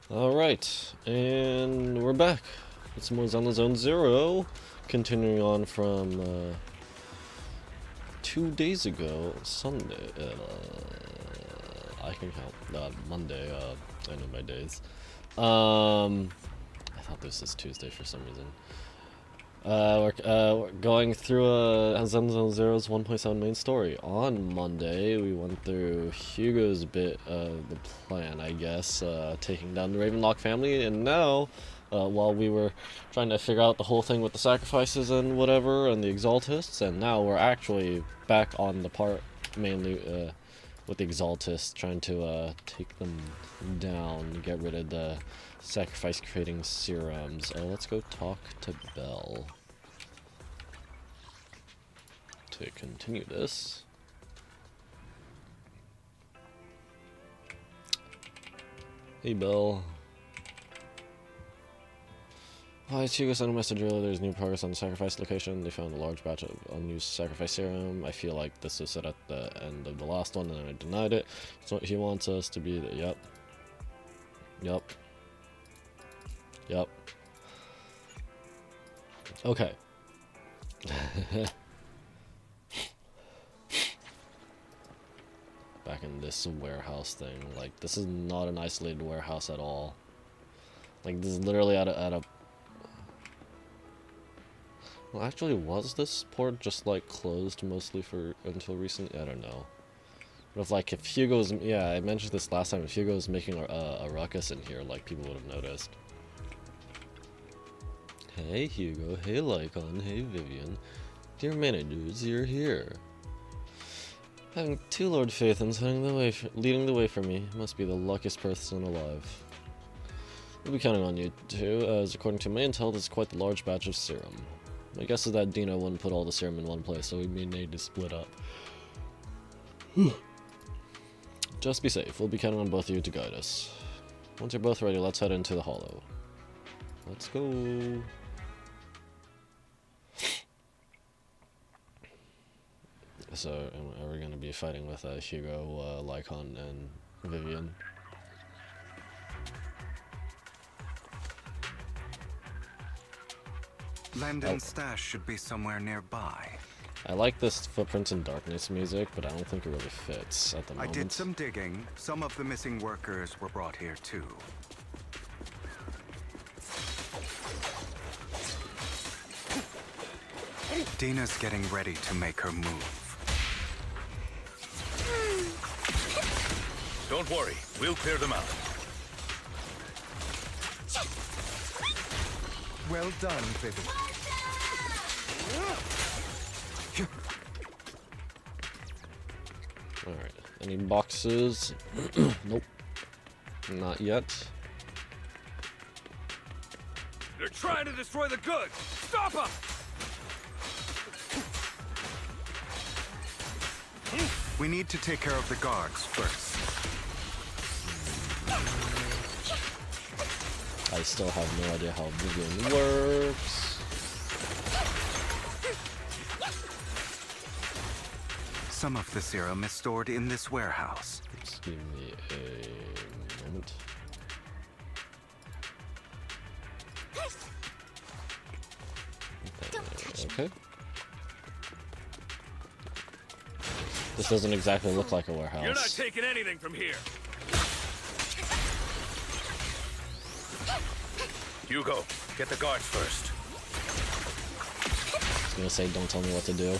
Alright, and we're back. It's more Zenless Zone Zero. Continuing on from 2 days ago, Sunday. I can count. Monday. I know my days. I thought this was Tuesday for some reason. We're going through Zenless Zone Zero's 1.7 main story. On Monday, we went through Hugo's bit of the plan, I guess, taking down the Ravenlock family, and now, while we were trying to figure out the whole thing with the sacrifices and whatever, and the Exaltists, and now we're actually back on the part, mainly, with the Exaltists, trying to take them down, get rid of the sacrifice creating serums. Let's go talk to Belle to continue this. Hey Belle. Hi, it's Hugo sent a message earlier. There's new progress on the sacrifice location. They found a large batch of unused sacrifice serum. I feel like this was said at the end of the last one and I denied it. So he wants us to be the Yep. Okay. Back in this warehouse thing. Like, this is not an isolated warehouse at all. Like, this is literally at a... Well, actually, was this port just, like, closed mostly for... until recently? I don't know. But if Hugo's... Yeah, I mentioned this last time. If Hugo's making a ruckus in here, like, people would have noticed. Hey Hugo, hey Lycon, hey Vivian. Dear managers, you're here. Having two Lord Phaethons leading the way for me must be the luckiest person alive. We'll be counting on you too, as according to my intel, this is quite the large batch of serum. My guess is that Dino wouldn't put all the serum in one place, so we may need to split up. Just be safe, we'll be counting on both of you to guide us. Once you're both ready, let's head into the hollow. Let's go. So, are we going to be fighting with Hugo, Lycon, and Vivian? Landon's stash should be somewhere nearby. I like this Footprints in Darkness music, but I don't think it really fits at the moment. I did some digging. Some of the missing workers were brought here too. Dina's getting ready to make her move. Don't worry, we'll clear them out. Well done, Vivian. Alright, any boxes? Nope. Not yet. They're trying to destroy the goods! Stop them! We need to take care of the guards first. I still have no idea how Vivian works. Some of the serum is stored in this warehouse. Just give me a moment. Okay. This doesn't exactly look like a warehouse. You're not taking anything from here! Hugo, get the guards first. I was gonna say, don't tell me what to do.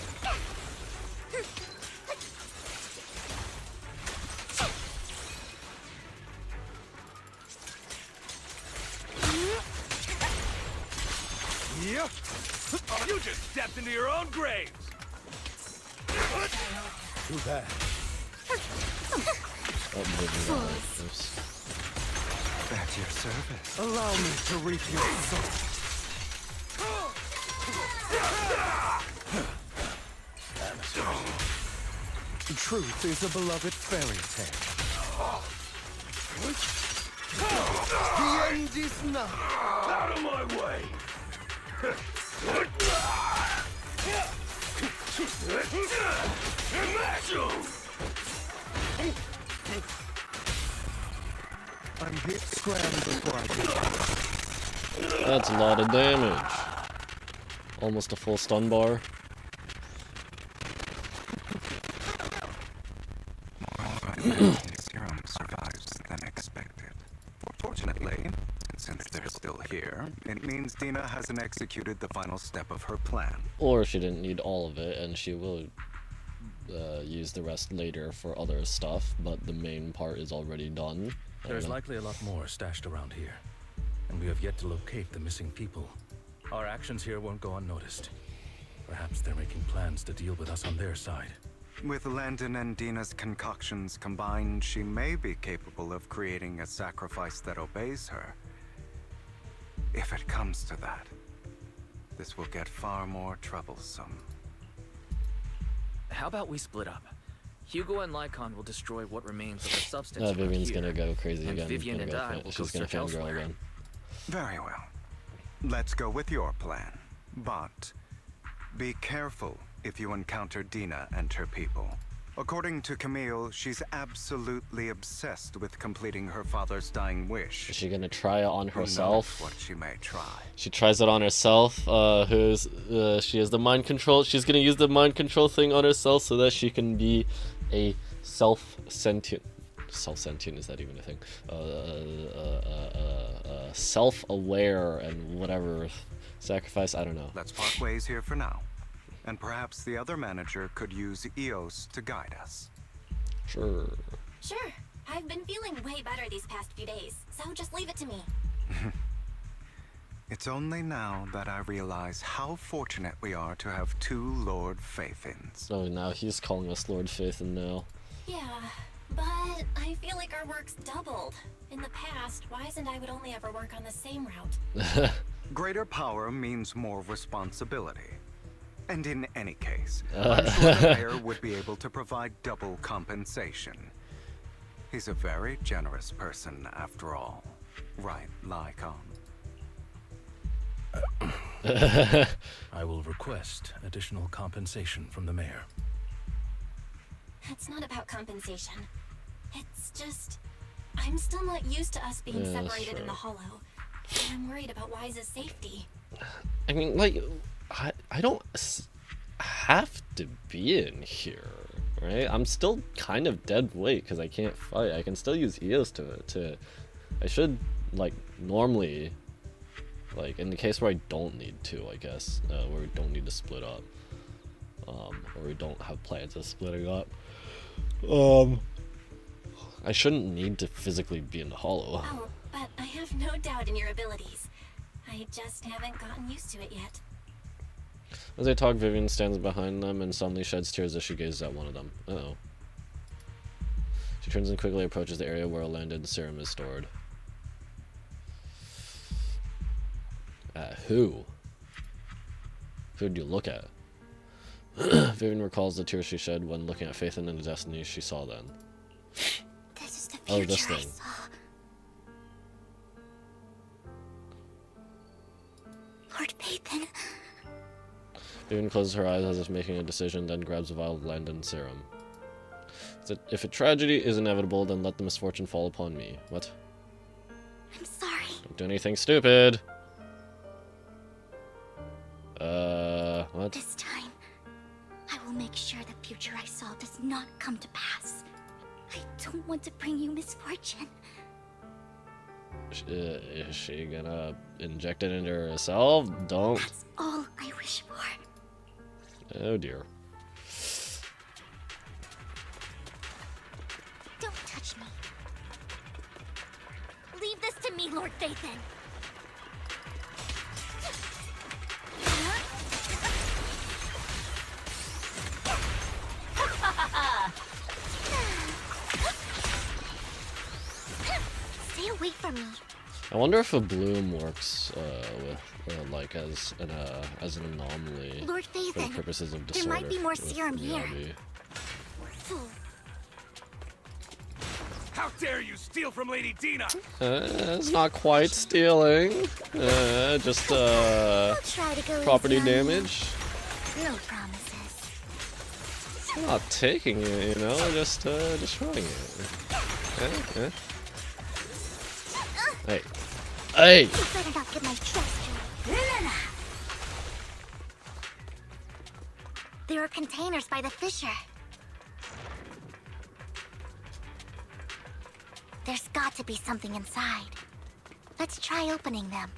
Yep. Oh, you just stepped into your own graves! Too bad. Oh, Vivian, oops. At your service. Allow me to reap your soul. Truth is a beloved fairy tale. The end is nigh. Out of my way! I'm here. Scram before I get back. That's a lot of damage. Almost a full stun bar. Serum survives than expected. Fortunately, since they're still here, it means Dina hasn't executed the final step of her plan. Or she didn't need all of it, and she will use the rest later for other stuff, but the main part is already done. There's likely a lot more stashed around here, and we have yet to locate the missing people. Our actions here won't go unnoticed. Perhaps they're making plans to deal with us on their side. With Landon and Dina's concoctions combined, she may be capable of creating a sacrifice that obeys her. If it comes to that, this will get far more troublesome. How about we split up? Hugo and Lycon will destroy what remains of the substance around Vivian's here, gonna go crazy and again. Vivian and I will go She's gonna search fangirl elsewhere. again. Very well. Let's go with your plan. But be careful if you encounter Dina and her people. According to Camille, she's absolutely obsessed with completing her father's dying wish. Is she gonna try it on Who knows herself? what she may try. She tries it on herself. She has the mind control. She's gonna use the mind control thing on herself so that she can be a self-sentient. Self-sentient, is that even a thing? Self-aware and whatever. Sacrifice, I don't know. Let's part ways here for now. And perhaps the other manager could use EOS to guide us. Sure. Sure. I've been feeling way better these past few days, so just leave it to me. It's only now that I realize how fortunate we are to have two Lord Faithins. Oh, now he's calling us Lord Faithin now. Yeah, but I feel like our work's doubled. In the past, Wise and I would only ever work on the same route. Greater power means more responsibility. And in any case, I'm sure the mayor would be able to provide double compensation. He's a very generous person, after all. Right, Lycon? I will request additional compensation from the mayor. It's not about compensation. It's just... I'm still not used to us being separated in the Hollow. And I'm worried about Wise's safety. I mean, like, I don't have to be in here, right? I'm still kind of dead weight because I can't fight. I can still use EOS to I should, like, normally, like, in the case where I don't need to, I guess, where we don't need to split up, or we don't have plans of splitting up, I shouldn't need to physically be in the Hollow. Oh, but I have no doubt in your abilities. I just haven't gotten used to it yet. As they talk, Vivian stands behind them and suddenly sheds tears as she gazes at one of them. Uh-oh. She turns and quickly approaches the area where a landed serum is stored. Who? Who did you look at? Vivian recalls the tears she shed when looking at Faithin and the destiny she saw then. This is the Oh, future this I thing. saw. Lord Faithin. Vivian closes her eyes as if making a decision, then grabs a vial of Landon serum. If a tragedy is inevitable, then let the misfortune fall upon me. What? I'm sorry. Don't do anything stupid. What? This time, I will make sure the future I saw does not come to pass. I don't want to bring you misfortune. Is she gonna inject it into herself? Don't. That's all I wish for. Oh dear. Don't touch me. Leave this to me, Lord Faithin. Stay away from me. I wonder if a bloom works with like as an anomaly Lord for the Faithin, purposes of there disorder. might be more with serum here. Miyabi. Fool. How dare you steal from Lady Dina? It's not quite stealing. Just I'll try to go property easy on you. damage. No promises. I'm not taking it, you know, just destroying it. Hey. Hey! You better not get my trust. There are containers by the fissure. There's got to be something inside. Let's try opening them.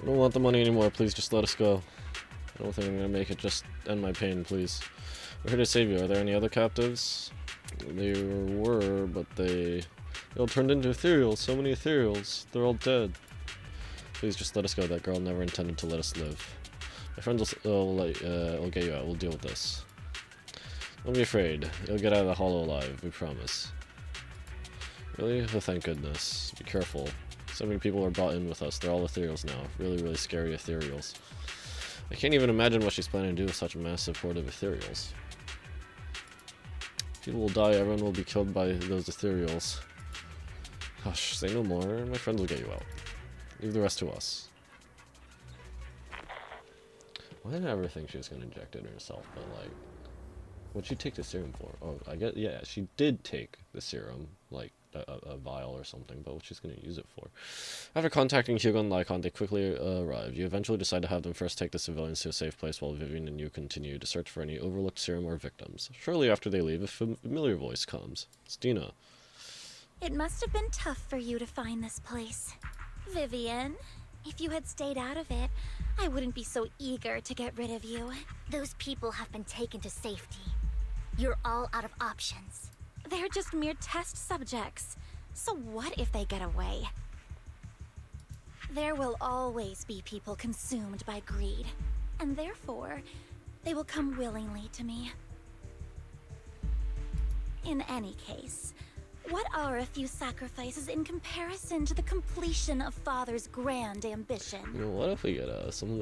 I don't want the money anymore. Please just let us go. I don't think I'm gonna make it. Just end my pain, please. We're here to save you. Are there any other captives? There were, but they all turned into ethereals. So many ethereals. They're all dead. Please just let us go. That girl never intended to let us live. My friends will get you out. We'll deal with this. Don't be afraid. You'll get out of the hollow alive. We promise. Really? Oh, thank goodness. Be careful. So many people are brought in with us. They're all ethereals now. Really, really scary ethereals. I can't even imagine what she's planning to do with such a massive horde of ethereals. People will die. Everyone will be killed by those ethereals. Hush, say no more. My friends will get you out. Leave the rest to us. Why did I ever think she was going to inject it herself? But, like, what'd she take the serum for? Oh, I guess, yeah, she did take the serum, like, a vial or something, but what she's going to use it for. After contacting Hugo and aaaand, they quickly arrive. You eventually decide to have them first take the civilians to a safe place while Vivian and you continue to search for any overlooked serum or victims. Shortly after they leave, a familiar voice comes. It's Dina. It must have been tough for you to find this place. Vivian, if you had stayed out of it, I wouldn't be so eager to get rid of you. Those people have been taken to safety. You're all out of options. They're just mere test subjects. So what if they get away? There will always be people consumed by greed, and therefore, they will come willingly to me. In any case, what are a few sacrifices in comparison to the completion of Father's grand ambition? You know, what if we get some of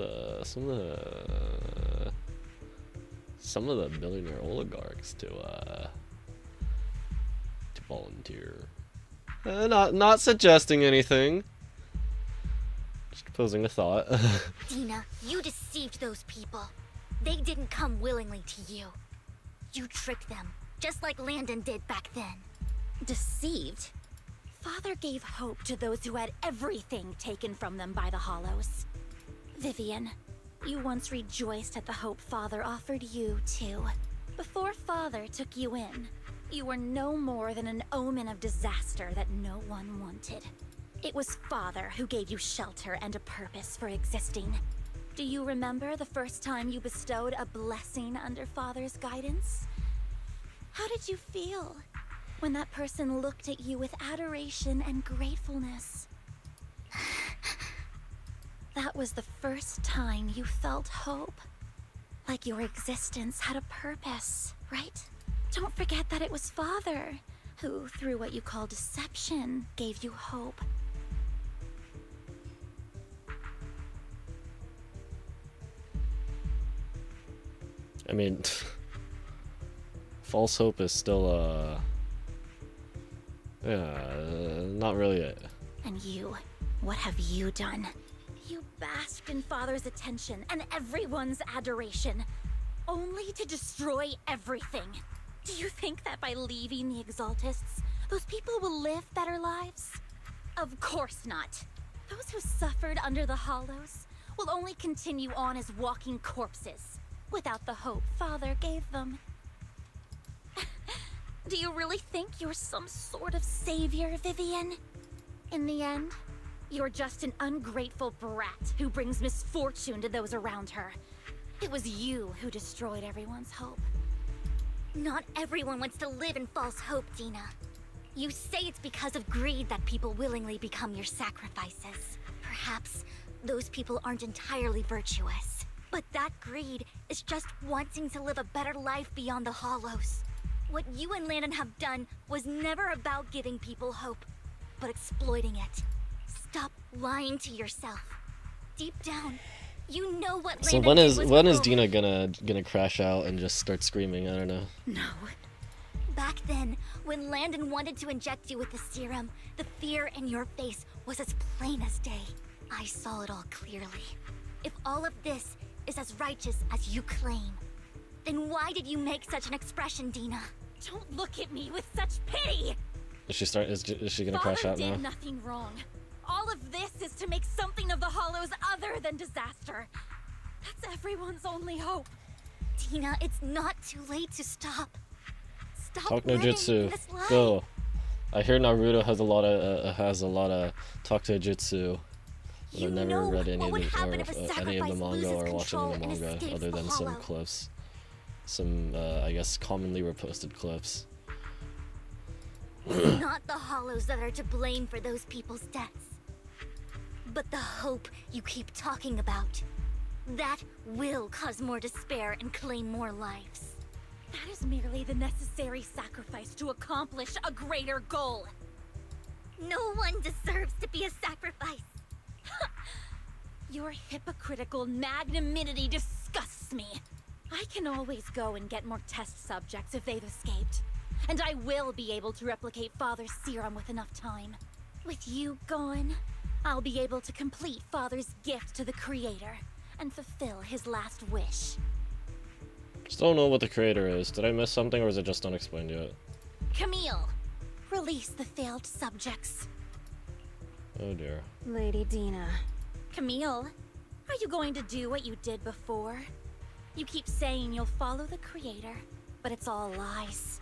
the billionaire oligarchs to volunteer? Not suggesting anything. Just posing a thought. Dina, you deceived those people. They didn't come willingly to you. You tricked them, just like Landon did back then. Deceived? Father gave hope to those who had everything taken from them by the Hollows. Vivian, you once rejoiced at the hope Father offered you, too. Before Father took you in, you were no more than an omen of disaster that no one wanted. It was Father who gave you shelter and a purpose for existing. Do you remember the first time you bestowed a blessing under Father's guidance? How did you feel when that person looked at you with adoration and gratefulness? That was the first time you felt hope. Like your existence had a purpose, right? Don't forget that it was Father who, through what you call deception, gave you hope. I mean, false hope is still, not really it. And you, what have you done? You basked in Father's attention and everyone's adoration, only to destroy everything. Do you think that by leaving the Exaltists, those people will live better lives? Of course not. Those who suffered under the Hollows will only continue on as walking corpses, without the hope Father gave them. Do you really think you're some sort of savior, Vivian? In the end, you're just an ungrateful brat who brings misfortune to those around her. It was you who destroyed everyone's hope. Not everyone wants to live in false hope, Dina. You say it's because of greed that people willingly become your sacrifices. Perhaps those people aren't entirely virtuous. But that greed is just wanting to live a better life beyond the Hollows. What you and Landon have done was never about giving people hope, but exploiting it. Stop lying to yourself. Deep down, you know what So Landon when is Dina gonna crash out and just start screaming? I don't know. No. Back then, when Landon wanted to inject you with the serum, the fear in your face was as plain as day. I saw it all clearly. If all of this is as righteous as you claim, then why did you make such an expression, Dina? Don't look at me with such pity! Is she gonna crash Father out now? did nothing wrong. All of this is to make something of the Hollows other than disaster. That's everyone's only hope. Tina, it's not too late to stop. Stop Talk no living in jutsu. this lie. Go. I hear Naruto has a lot of talk to jutsu. But I've never read any of the manga or watched any of the manga other than some clips. Some, I guess, commonly reposted clips. It's not the Hollows that are to blame for those people's deaths, but the hope you keep talking about. That will cause more despair and claim more lives. That is merely the necessary sacrifice to accomplish a greater goal. No one deserves to be a sacrifice. Your hypocritical magnanimity disgusts me. I can always go and get more test subjects if they've escaped. And I will be able to replicate Father's serum with enough time. With you gone, I'll be able to complete Father's gift to the Creator and fulfill his last wish. Still don't know what the creator is. Did I miss something or is it just unexplained yet? Camille, release the failed subjects. Oh dear. Lady Dina. Camille, are you going to do what you did before? You keep saying you'll follow the Creator, but it's all lies.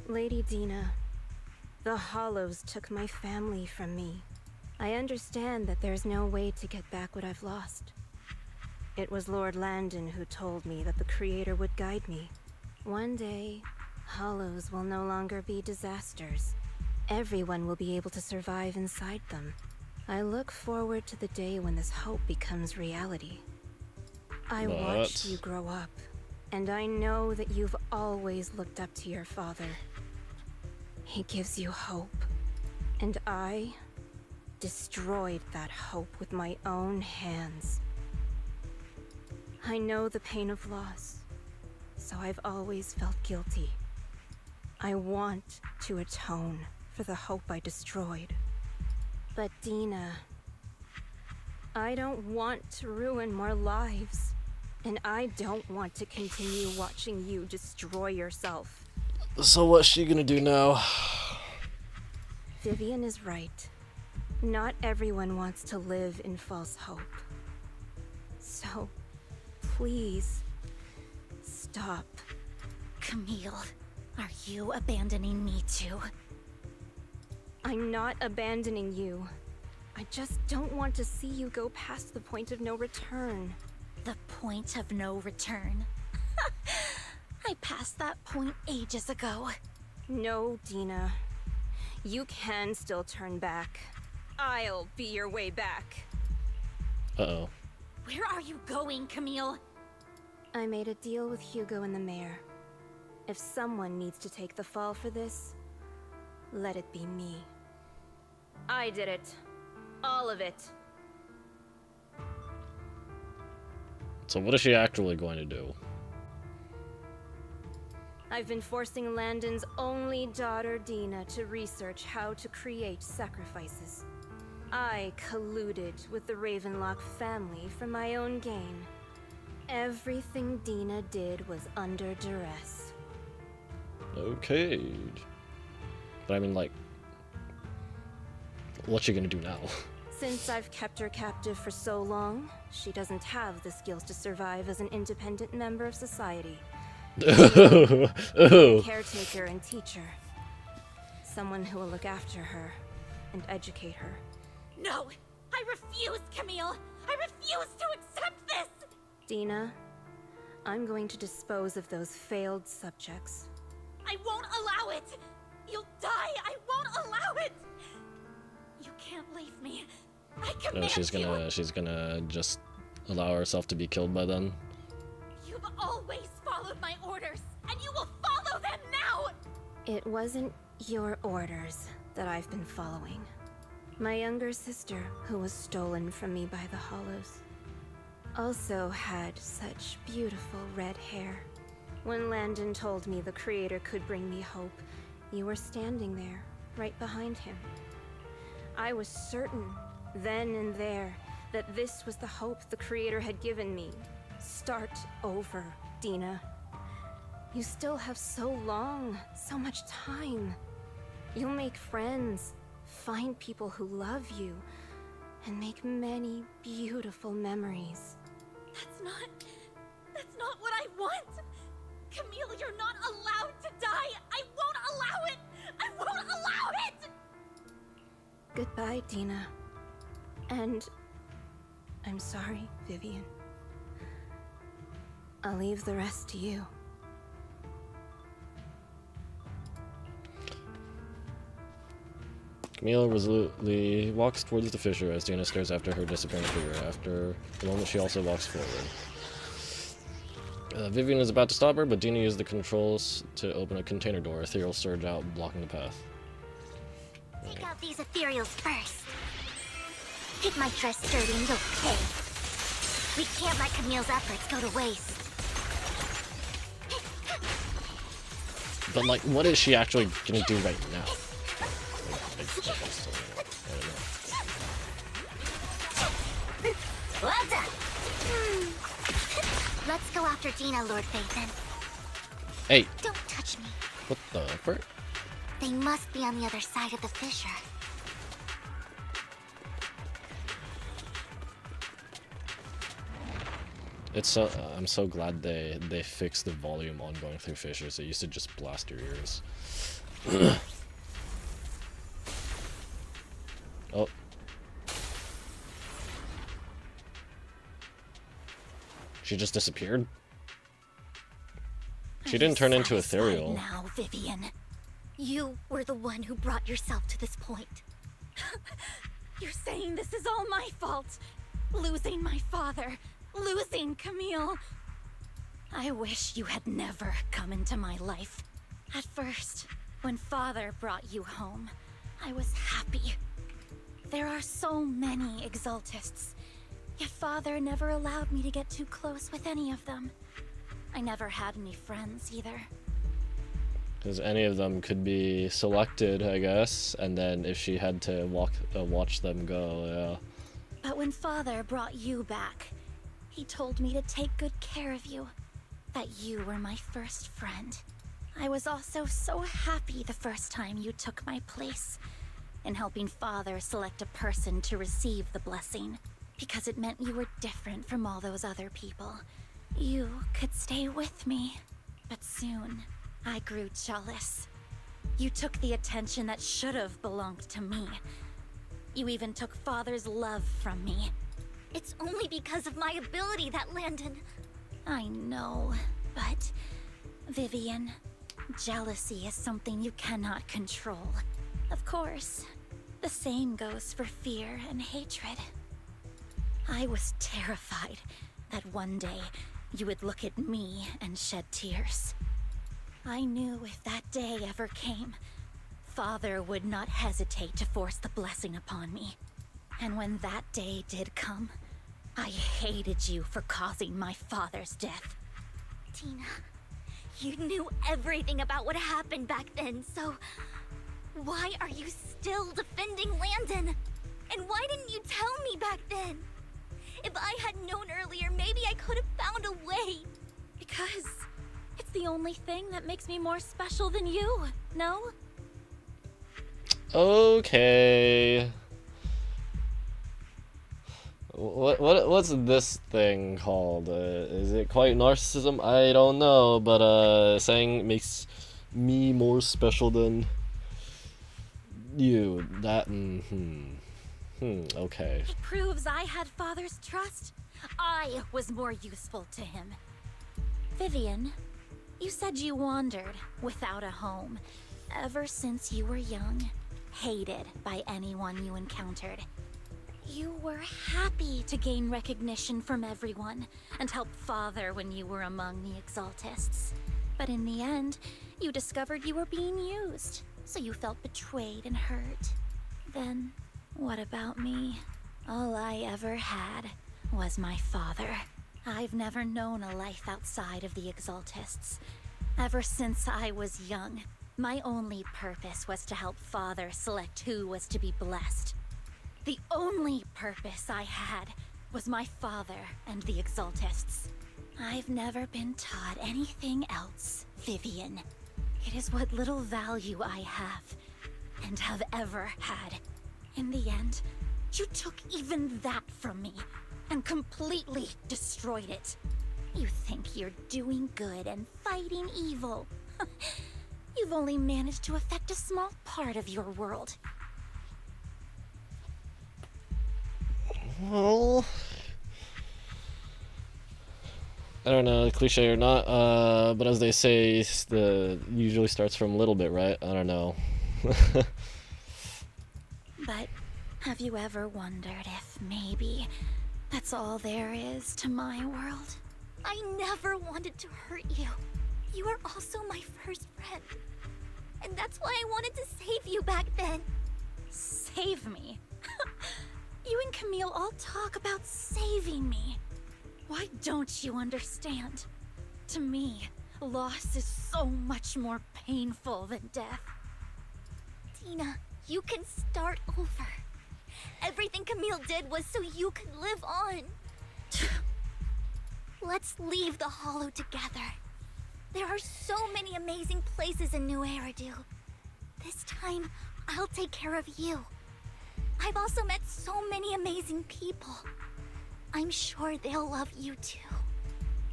Lady Dina, the Hollows took my family from me. I understand that there's no way to get back what I've lost. It was Lord Landon who told me that the Creator would guide me. One day, Hollows will no longer be disasters. Everyone will be able to survive inside them. I look forward to the day when this hope becomes reality. I watched you grow up, and I know that you've always looked up to your father. He gives you hope, and I destroyed that hope with my own hands. I know the pain of loss, so I've always felt guilty. I want to atone for the hope I destroyed. But Dina, I don't want to ruin more lives, and I don't want to continue watching you destroy yourself. So what's she gonna do now? Vivian is right. Not everyone wants to live in false hope. So, please, stop. Camille, are you abandoning me too? I'm not abandoning you. I just don't want to see you go past the point of no return. The point of no return? I passed that point ages ago. No, Dina. You can still turn back. I'll be your way back. Uh-oh. Where are you going, Camille? I made a deal with Hugo and the mayor. If someone needs to take the fall for this, let it be me. I did it. All of it. So what is she actually going to do? I've been forcing Landon's only daughter, Dina, to research how to create sacrifices. I colluded with the Ravenlock family for my own gain. Everything Dina did was under duress. Okay. But I mean, like, what's she gonna do now? Since I've kept her captive for so long, she doesn't have the skills to survive as an independent member of society. Oh. Caretaker and teacher. Someone who will look after her and educate her. No! I refuse, Camille! I refuse to accept this! Dina, I'm going to dispose of those failed subjects. I won't allow it! You'll die! I won't allow it! You can't leave me. I command you! She's gonna just allow herself to be killed by them. You've always followed my orders, and you will follow them now! It wasn't your orders that I've been following. My younger sister, who was stolen from me by the Hollows, also had such beautiful red hair. When Landon told me the Creator could bring me hope, you were standing there, right behind him. I was certain, then and there, that this was the hope the Creator had given me. Start over, Dina. You still have so long, so much time. You'll make friends, find people who love you, and make many beautiful memories. That's not what I want! Camille, you're not allowed to die! I won't allow it! I won't allow it! Goodbye, Dina. And I'm sorry, Vivian. I'll leave the rest to you. Camille resolutely walks towards the fissure as Dina stares after her disappearing figure. After a moment, she also walks forward. Vivian is about to stop her, but Dina uses the controls to open a container door. Ethereal surge out, blocking the path. Take out these ethereals first. Keep my dress sturdy and you'll pay. We can't let Camille's efforts go to waste. But, like, what is she actually gonna do right now? Well done. Let's go after Dina, Lord Phaethon. Hey, Don't touch me. what the frick? They must be on the other side of the fissure. It's so I'm so glad they fixed the volume on going through fissures. It used to just blast your ears. Oh. She just disappeared? She didn't turn into ethereal. Now, Vivian. You were the one who brought yourself to this point. You're saying this is all my fault. Losing my father. Losing Camille. I wish you had never come into my life. At first, when Father brought you home, I was happy. There are so many Exaltists, yet Father never allowed me to get too close with any of them. I never had any friends either. Because any of them could be selected, I guess, and then if she had to watch them go, yeah. But when Father brought you back, he told me to take good care of you. That you were my first friend. I was also so happy the first time you took my place in helping Father select a person to receive the blessing, because it meant you were different from all those other people. You could stay with me. But soon, I grew jealous. You took the attention that should have belonged to me. You even took Father's love from me. It's only because of my ability that Landon... I know, but... Vivian, jealousy is something you cannot control. Of course, the same goes for fear and hatred. I was terrified that one day you would look at me and shed tears. I knew if that day ever came, Father would not hesitate to force the blessing upon me. And when that day did come, I hated you for causing my father's death. Tina, you knew everything about what happened back then, so... why are you still defending Landon? And why didn't you tell me back then? If I had known earlier, maybe I could have found a way. Because it's the only thing that makes me more special than you, no? Okay. What's this thing called? Is it quite narcissism? I don't know, but saying makes me more special than you. That okay. It proves I had Father's trust. I was more useful to him. Vivian, you said you wandered without a home ever since you were young, hated by anyone you encountered. You were happy to gain recognition from everyone and help Father when you were among the Exaltists. But in the end, you discovered you were being used, so you felt betrayed and hurt. Then, what about me? All I ever had was my father. I've never known a life outside of the Exaltists. Ever since I was young, my only purpose was to help Father select who was to be blessed. The only purpose I had was my father and the Exaltists. I've never been taught anything else, Vivian. It is what little value I have and have ever had. In the end, you took even that from me and completely destroyed it. You think you're doing good and fighting evil. You've only managed to affect a small part of your world. Well, I don't know, cliche or not, but as they say, the usually starts from a little bit, right? I don't know. But have you ever wondered if maybe that's all there is to my world? I never wanted to hurt you. You were also my first friend. And that's why I wanted to save you back then. Save me? You and Camille all talk about saving me. Why don't you understand? To me, loss is so much more painful than death. Tina, you can start over. Everything Camille did was so you could live on. Let's leave the Hollow together. There are so many amazing places in New Eridu. This time, I'll take care of you. I've also met so many amazing people. I'm sure they'll love you too.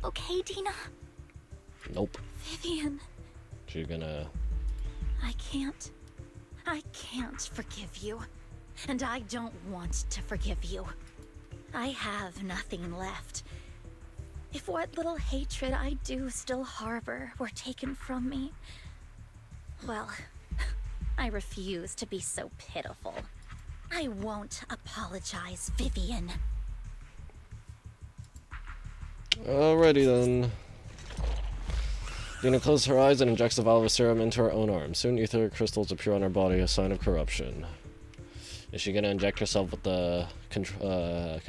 Okay, Tina? Nope. Vivian. She's gonna... I can't forgive you. And I don't want to forgive you. I have nothing left. If what little hatred I do still harbor were taken from me, well, I refuse to be so pitiful. I won't apologize, Vivian. Alrighty then. Dina closes her eyes and injects the vial of serum into her own arm. Soon etheric crystals appear on her body, a sign of corruption. Is she gonna inject herself with the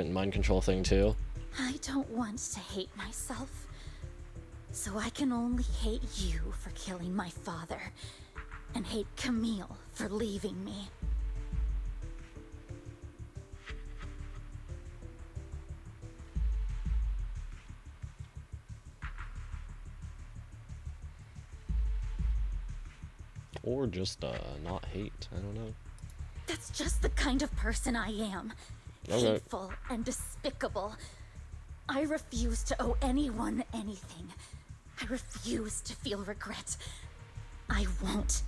mind control thing too? I don't want to hate myself. So I can only hate you for killing my father, and hate Camille for leaving me. Or just not hate, I don't know. That's just the kind of person I am. Okay. Hateful and despicable. I refuse to owe anyone anything. I refuse to feel regret. I won't.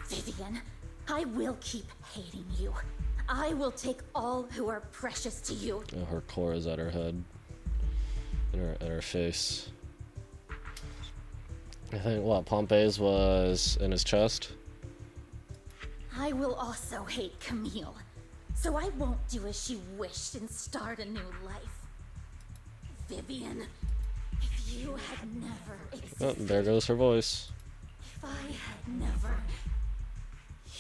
Vivian, I will keep hating you. I will take all who are precious to you. Oh, her core is at her head. At her face. I think, what, Pompey's was in his chest? I will also hate Camille. So I won't do as she wished and start a new life. Vivian, if you had never existed... Oh, there goes her voice. If I had never...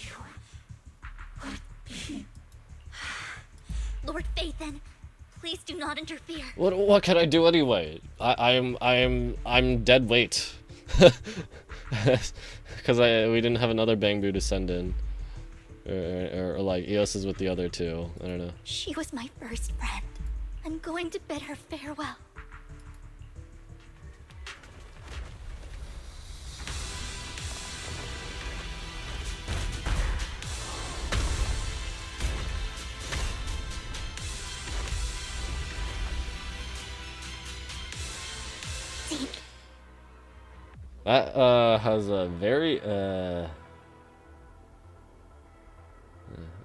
You would be... Lord Phaethon, please do not interfere. What can I do anyway? I'm dead weight. Because we didn't have another Bangbu to send in. Or like Eos is with the other two. I don't know. She was my first friend. I'm going to bid her farewell. That has a very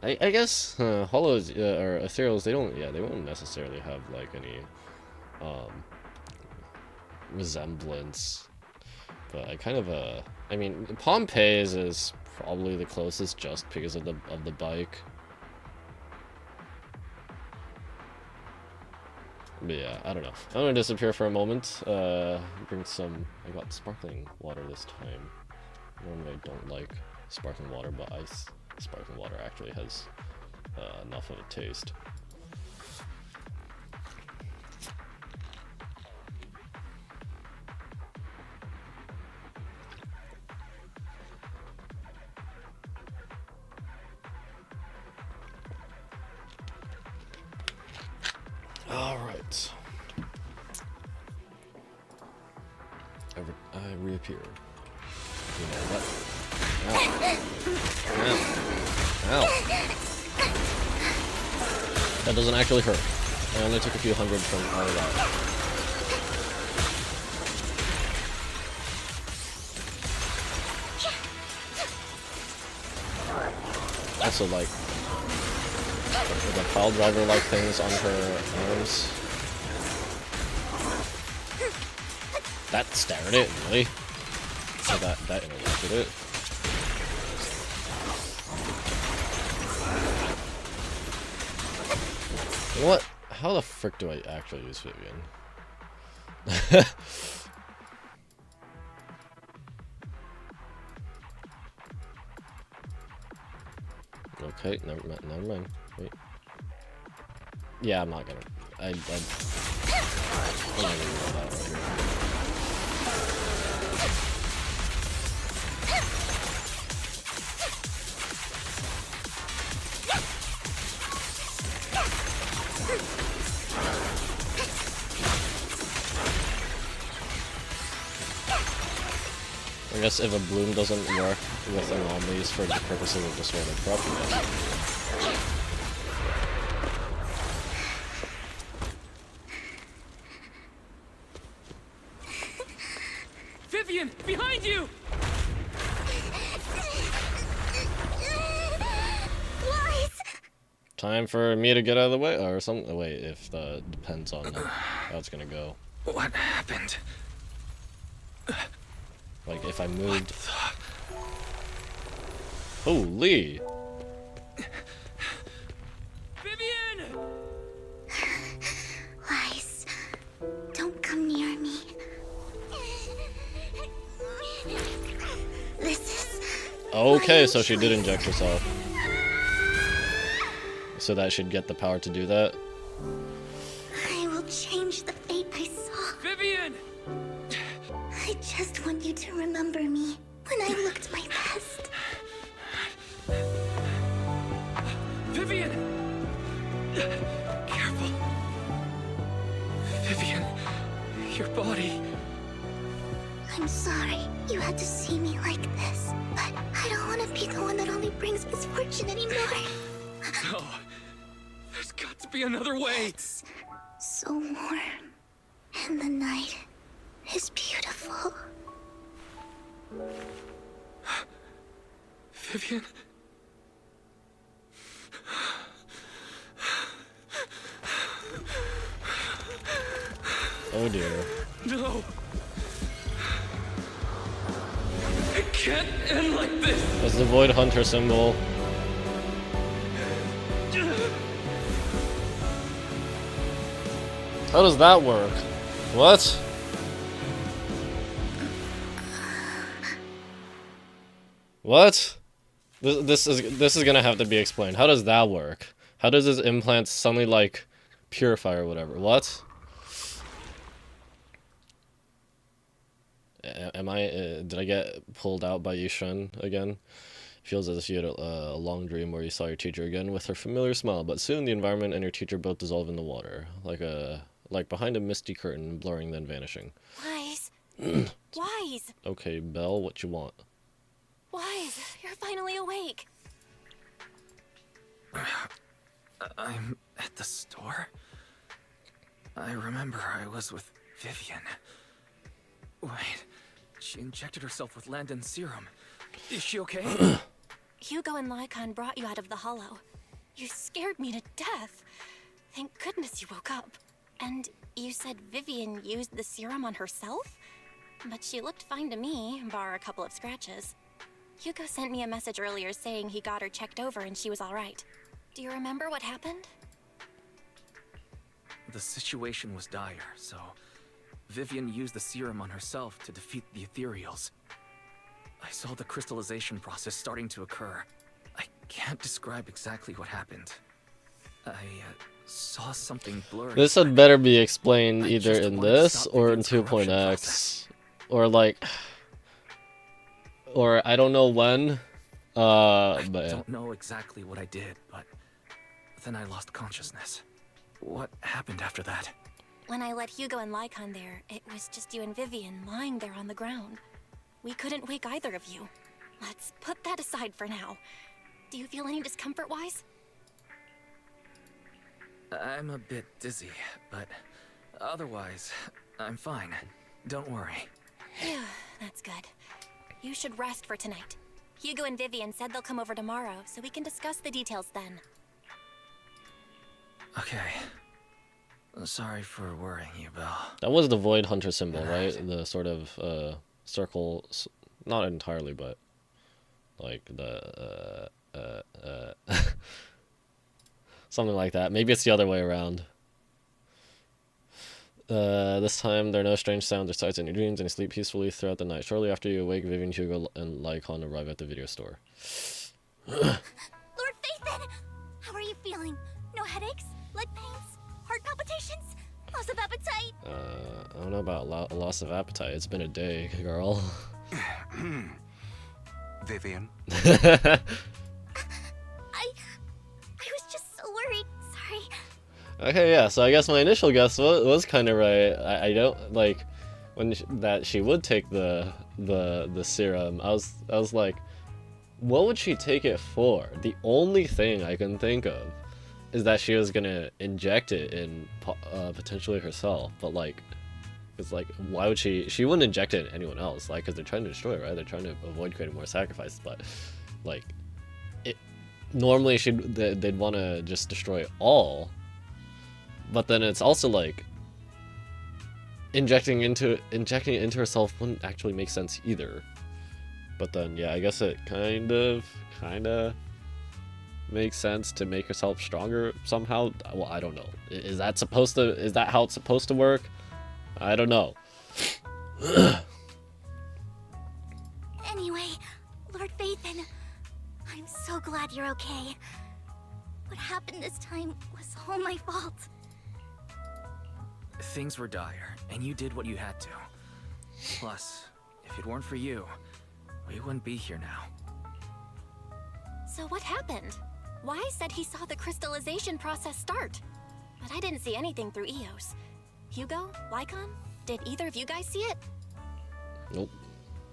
I guess hollows or ethereals, they won't necessarily have like any resemblance, but I kind of I mean Pompey's is probably the closest just because of the bike. But yeah, I don't know. I'm gonna disappear for a moment. Bring some. I got sparkling water this time. Normally I don't like sparkling water, but ice sparkling water actually has enough of a taste. Alright. I reappear. You know what? Ow. That doesn't actually hurt. I only took a few hundred from all of that. Also, like, the pile driver like things on her arms. That stared it, really? So that interrupted it. You know what? How the frick do I actually use Vivian? Okay, never mind. Wait. Yeah, I'm not gonna. I'm not gonna do that right here. I guess if a bloom doesn't work with anomalies for the purposes of disordered corruption, Vivian, behind you! time for me to get out of the way, or something. Wait, if depends on how it's gonna go. What happened? Like if I moved. Holy! Vivian! Lies. Don't come near me. This is... Okay, so she did inject herself. So that should get the power to do that. I will change the fate I saw. Vivian! I just want you to remember me when I looked my best. Vivian! Careful. Vivian, your body. I'm sorry you had to see me like this, but I don't want to be the one that only brings misfortune anymore. No. There's got to be another way. It's so warm, and the night is beautiful. Vivian? Oh dear. No. It can't end like this. That's the Void Hunter symbol. How does that work? What? What? This is gonna have to be explained. How does that work? How does this implant suddenly like purify or whatever? What? Am I? Did I get pulled out by Yushen again? Feels as if you had a long dream where you saw your teacher again with her familiar smile, but soon the environment and your teacher both dissolve in the water, like behind a misty curtain, blurring then vanishing. Wise. Wise. Okay, Belle, what you want? Wise, you're finally awake. I'm at the store? I remember I was with Vivian. Wait, she injected herself with Landon's serum. Is she okay? Hugo and Lycon brought you out of the hollow. You scared me to death. Thank goodness you woke up. And you said Vivian used the serum on herself? But she looked fine to me, bar a couple of scratches. Hugo sent me a message earlier saying he got her checked over and she was all right. Do you remember what happened? The situation was dire, so Vivian used the serum on herself to defeat the ethereals. I saw the crystallization process starting to occur. I can't describe exactly what happened. I saw something blurry. This had better be explained either just in wanted to this stop or in Vivian's corruption 2.x. process. Or like... Or I don't know when. But I yeah. don't know exactly what I did, but then I lost consciousness. What happened after that? When I let Hugo and Lycon there, it was just you and Vivian lying there on the ground. We couldn't wake either of you. let's put that aside for now. Do you feel any discomfort-wise? I'm a bit dizzy, but otherwise, I'm fine. Don't worry. Phew, that's good. You should rest for tonight. Hugo and Vivian said they'll come over tomorrow, so we can discuss the details then. Okay. Sorry for worrying you, Belle. That was the Void Hunter symbol, right? The sort of circle, not entirely, but like the something like that. Maybe it's the other way around. This time there are no strange sounds or sights in your dreams, and you sleep peacefully throughout the night. Shortly after you awake, Vivian, Hugo, and Lycon arrive at the video store. Lord Phaethon! How are you feeling? No headaches? Leg pains? Heart palpitations? Loss of appetite? I don't know about loss of appetite. It's been a day, girl. Vivian? I was just so worried. Sorry. Okay, yeah, so I guess my initial guess was kind of right. I don't, like, when that she would take the serum, I was like, what would she take it for? The only thing I can think of is that she was gonna inject it in potentially herself, but like, it's like, why would she wouldn't inject it in anyone else, like, because they're trying to destroy it, right? They're trying to avoid creating more sacrifices, but like, it normally they'd want to just destroy all, but then it's also like injecting it into herself wouldn't actually make sense either. But then yeah, I guess it kind of makes sense to make herself stronger somehow. Well, I don't know. Is that how it's supposed to work? I don't know. Anyway, Lord Phaethon, I'm so glad you're okay. What happened this time was all my fault. Things were dire, and you did what you had to. Plus, if it weren't for you, we wouldn't be here now. So what happened? Wise said he saw the crystallization process start, but I didn't see anything through EOS. Hugo? Lycon? Did either of you guys see it? Nope.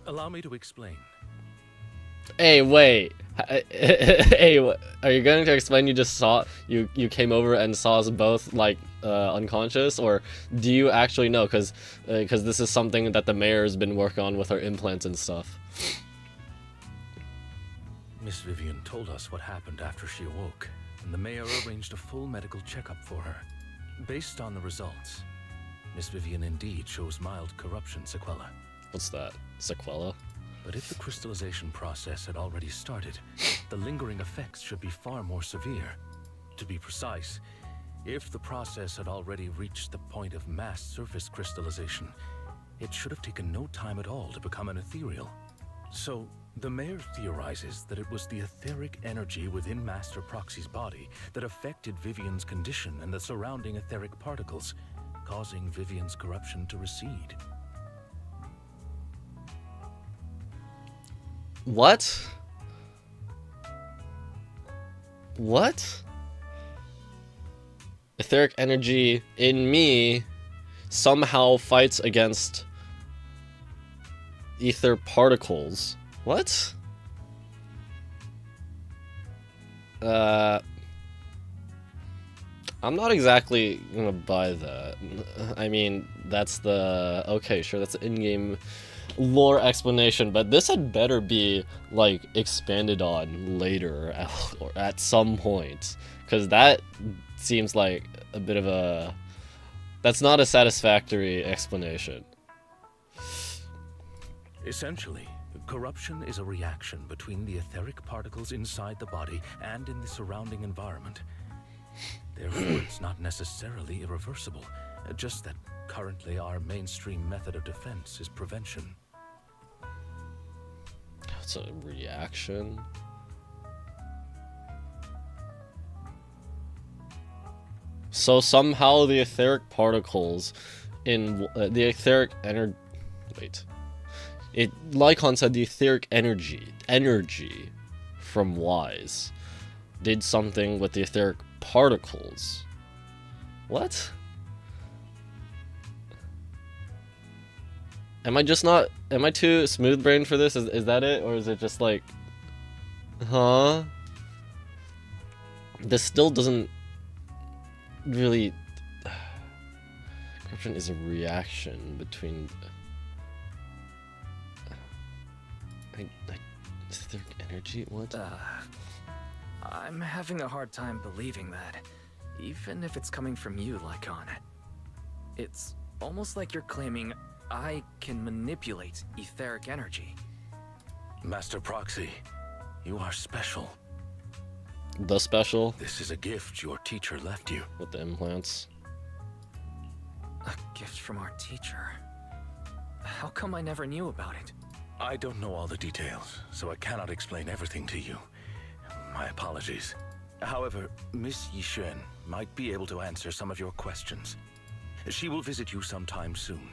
Allow me to explain. Hey, wait. Hey, are you going to explain you just saw you came over and saw us both like unconscious, or do you actually know? Because this is something that the mayor's been working on with our implants and stuff. Miss Vivian told us what happened after she awoke, and the mayor arranged a full medical checkup for her. Based on the results, Miss Vivian indeed shows mild corruption sequela. What's that? Sequela? But if the crystallization process had already started, the lingering effects should be far more severe. To be precise, if the process had already reached the point of mass surface crystallization, it should have taken no time at all to become an ethereal. So, the mayor theorizes that it was the etheric energy within Master Proxy's body that affected Vivian's condition and the surrounding etheric particles, causing Vivian's corruption to recede. What? What? Etheric energy in me somehow fights against ether particles. What? I'm not exactly gonna buy that. I mean, that's the... Okay, sure, that's the in-game lore explanation, but this had better be, like, expanded on later, or at some point. Because that seems like a bit of a... That's not a satisfactory explanation. Essentially, corruption is a reaction between the etheric particles inside the body and in the surrounding environment. Therefore, it's not necessarily irreversible, just that currently our mainstream method of defense is prevention. It's a reaction? So somehow the etheric particles in the etheric energy... Wait. Lycon said the etheric energy from Wise did something with the etheric particles. What? Am I just not? Am I too smooth brained for this? Is that it, or is it just like, huh? This still doesn't really. Corruption is a reaction between. Etheric energy? What? I'm having a hard time believing that, even if it's coming from you, Lycon. It's almost like you're claiming I can manipulate etheric energy. Master Proxy, you are special. The special? This is a gift your teacher left you. With the implants. A gift from our teacher. How come I never knew about it? I don't know all the details, so I cannot explain everything to you. My apologies. However, Miss Yixuan might be able to answer some of your questions. She will visit you sometime soon,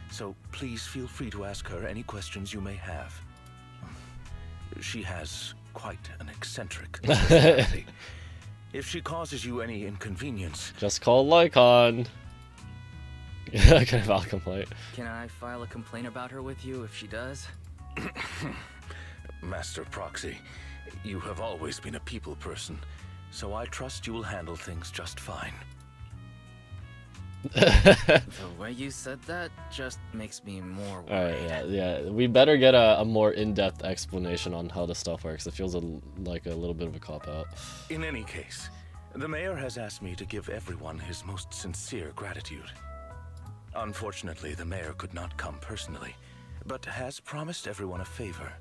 so please feel free to ask her any questions you may have. She has quite an eccentric personality. If she causes you any inconvenience... Just call Lycon. Kind of a complaint. Can I file a complaint about her with you if she does? Master Proxy, you have always been a people person, so I trust you will handle things just fine. The way you said that just makes me more worried. Alright, yeah. We better get a more in-depth explanation on how this stuff works. It feels like a little bit of a cop-out. In any case, the mayor has asked me to give everyone his most sincere gratitude. Unfortunately, the mayor could not come personally, but has promised everyone a favor.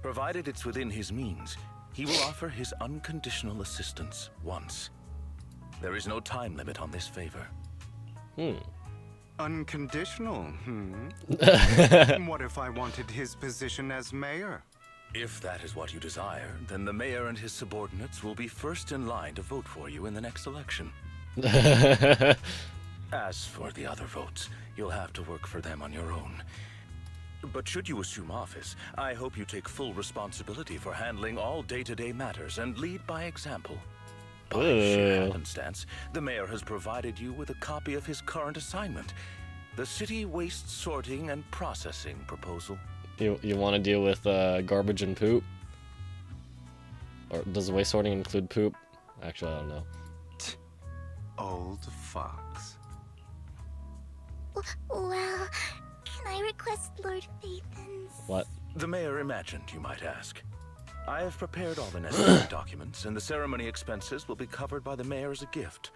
Provided it's within his means, he will offer his unconditional assistance once. There is no time limit on this favor. Unconditional, What if I wanted his position as mayor? If that is what you desire, then the mayor and his subordinates will be first in line to vote for you in the next election. As for the other votes, you'll have to work for them on your own. But should you assume office, I hope you take full responsibility for handling all day-to-day matters and lead by example. By sheer happenstance, the mayor has provided you with a copy of his current assignment, the City Waste Sorting and Processing proposal. You want to deal with garbage and poop? Or does waste sorting include poop? Actually, I don't know. Old fox. Well, can I request Lord Phaethon's? What? The mayor imagined you might ask. I have prepared all the necessary documents, and the ceremony expenses will be covered by the mayor as a gift.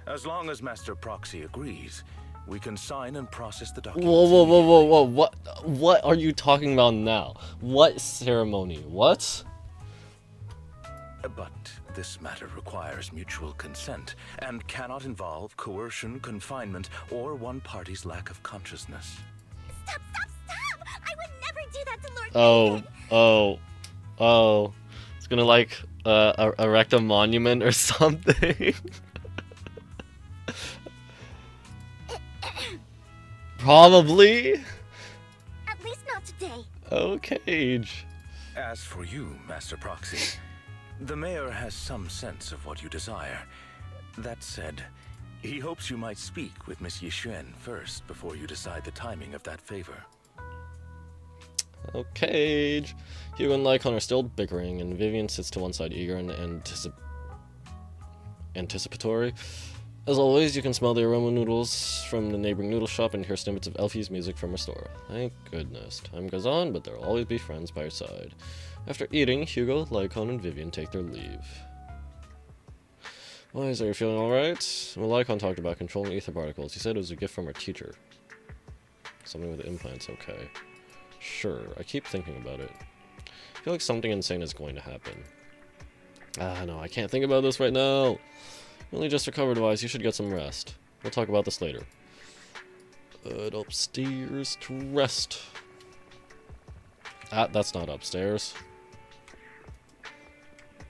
As long as Master Proxy agrees, we can sign and process the documents. Whoa. What are you talking about now? What ceremony? What? But this matter requires mutual consent and cannot involve coercion, confinement, or one party's lack of consciousness. Stop! I would never do that to Lord Phaethon! Oh. It's gonna like erect a monument or something. Probably. At least not today. Okay. As for you, Master Proxy, the mayor has some sense of what you desire. That said, he hopes you might speak with Miss Yixuan first before you decide the timing of that favor. Okay. Hugo and Lycon are still bickering, and Vivian sits to one side, eager and anticipatory. As always, you can smell the aroma noodles from the neighboring noodle shop and hear snippets of Elfie's music from her store. Thank goodness. Time goes on, but there'll always be friends by your side. After eating, Hugo, Lycon, and Vivian take their leave. Why, are you feeling alright? Well, Lycon talked about controlling ether particles. He said it was a gift from our teacher. Something with implants, okay. Sure, I keep thinking about it. I feel like something insane is going to happen. No, I can't think about this right now. You only just recovered, Wise. You should get some rest. We'll talk about this later. Upstairs to rest. That's not upstairs.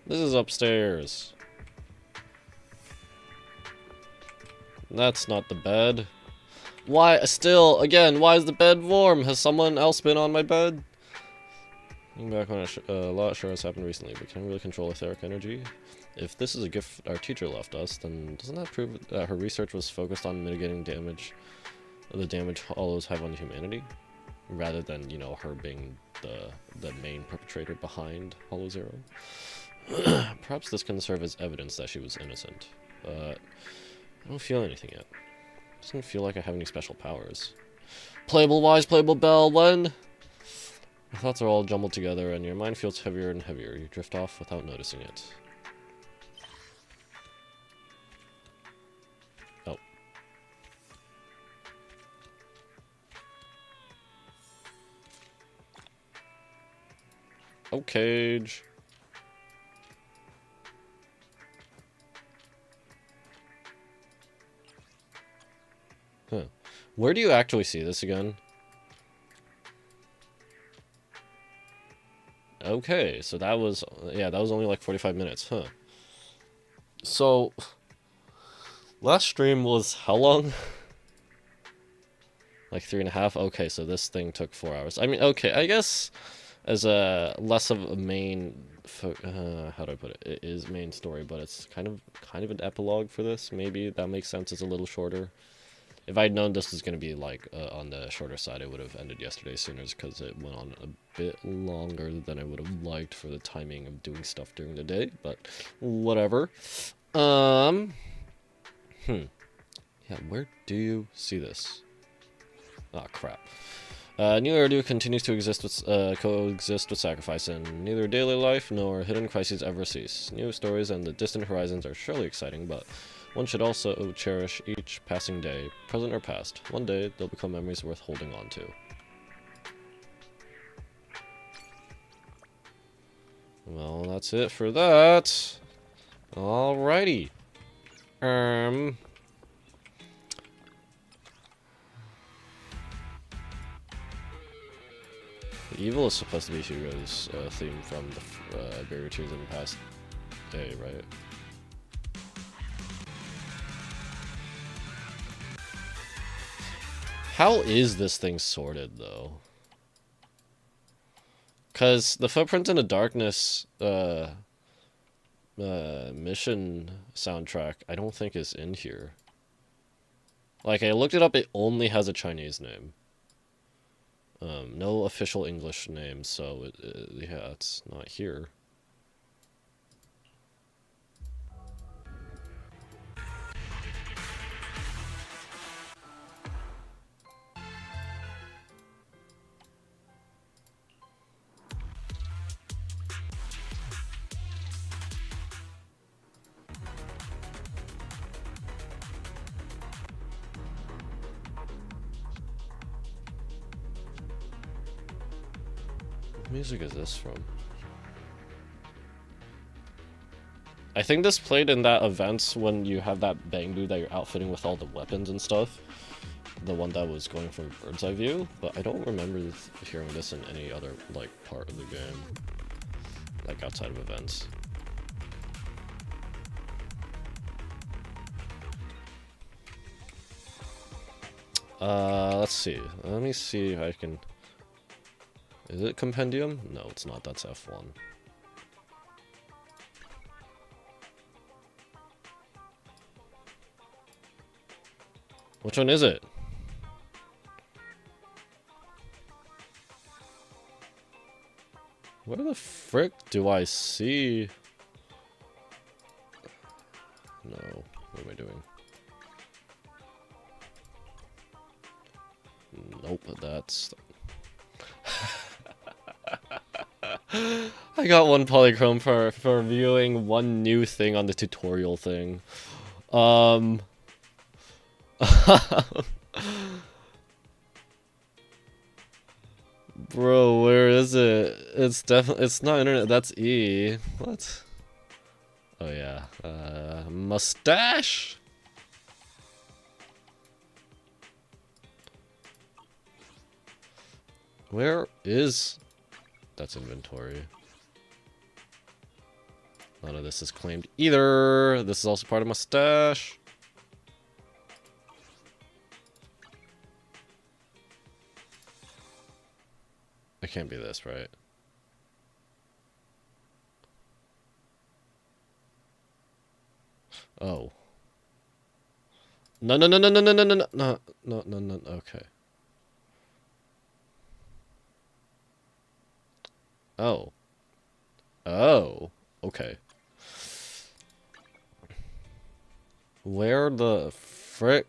This is upstairs. That's not the bed. Why, still, again, why is the bed warm? Has someone else been on my bed? Looking back on it, a lot sure has happened recently, but can I really control etheric energy? If this is a gift our teacher left us, then doesn't that prove that her research was focused on mitigating damage the damage hollows have on humanity, rather than, you know, her being the main perpetrator behind Hollow Zero. Perhaps this can serve as evidence that she was innocent, but I don't feel anything yet. It doesn't feel like I have any special powers. Playable Wise, Playable Bell, when? My thoughts are all jumbled together and your mind feels heavier and heavier. You drift off without noticing it. Oh. Oh, cage. Huh. Where do you actually see this again? Okay, so that was, yeah, that was only like 45 minutes, huh? So, last stream was how long? Like 3.5? Okay, so this thing took 4 hours. I mean, okay, I guess as a less of a main, how do I put it? It is main story, but it's kind of an epilogue for this. Maybe that makes sense. It's a little shorter. If I'd known this was going to be like on the shorter side, I would have ended yesterday sooner because it went on a bit longer than I would have liked for the timing of doing stuff during the day, but whatever. Yeah, where do you see this? Ah, crap. New Eridu continues to exist with, coexist with sacrifice, and neither daily life nor hidden crises ever cease. New stories and the distant horizons are surely exciting, but one should also cherish each passing day, present or past. One day, they'll become memories worth holding on to. Well, that's it for that. Alrighty. Evil is supposed to be Hugo's theme from the Barrier Tears in the past day, right? How is this thing sorted, though? Because the Footprint in the Darkness mission soundtrack, I don't think is in here. Like, I looked it up, it only has a Chinese name. No official English name, so yeah, it's not here. What music is this from? I think this played in that event when you have that Bangbu that you're outfitting with all the weapons and stuff. The one that was going from bird's eye view, but I don't remember hearing this in any other, like, part of the game. Like, outside of events. Let's see. Let me see if I can... Is it Compendium? No, it's not. That's F1. Which one is it? Where the frick do I see? No. What am I doing? Nope, that's... I got one polychrome for viewing one new thing on the tutorial thing. Bro, where is it? It's definitely, it's not internet, that's E. What? Oh yeah, mustache? Where is... That's inventory. None of this is claimed either. This is also part of mustache. It can't be this, right? Oh. No, no, no, no, no, no, no, no, no, no, no, no, no, okay. Oh. Oh. Okay. Where the frick?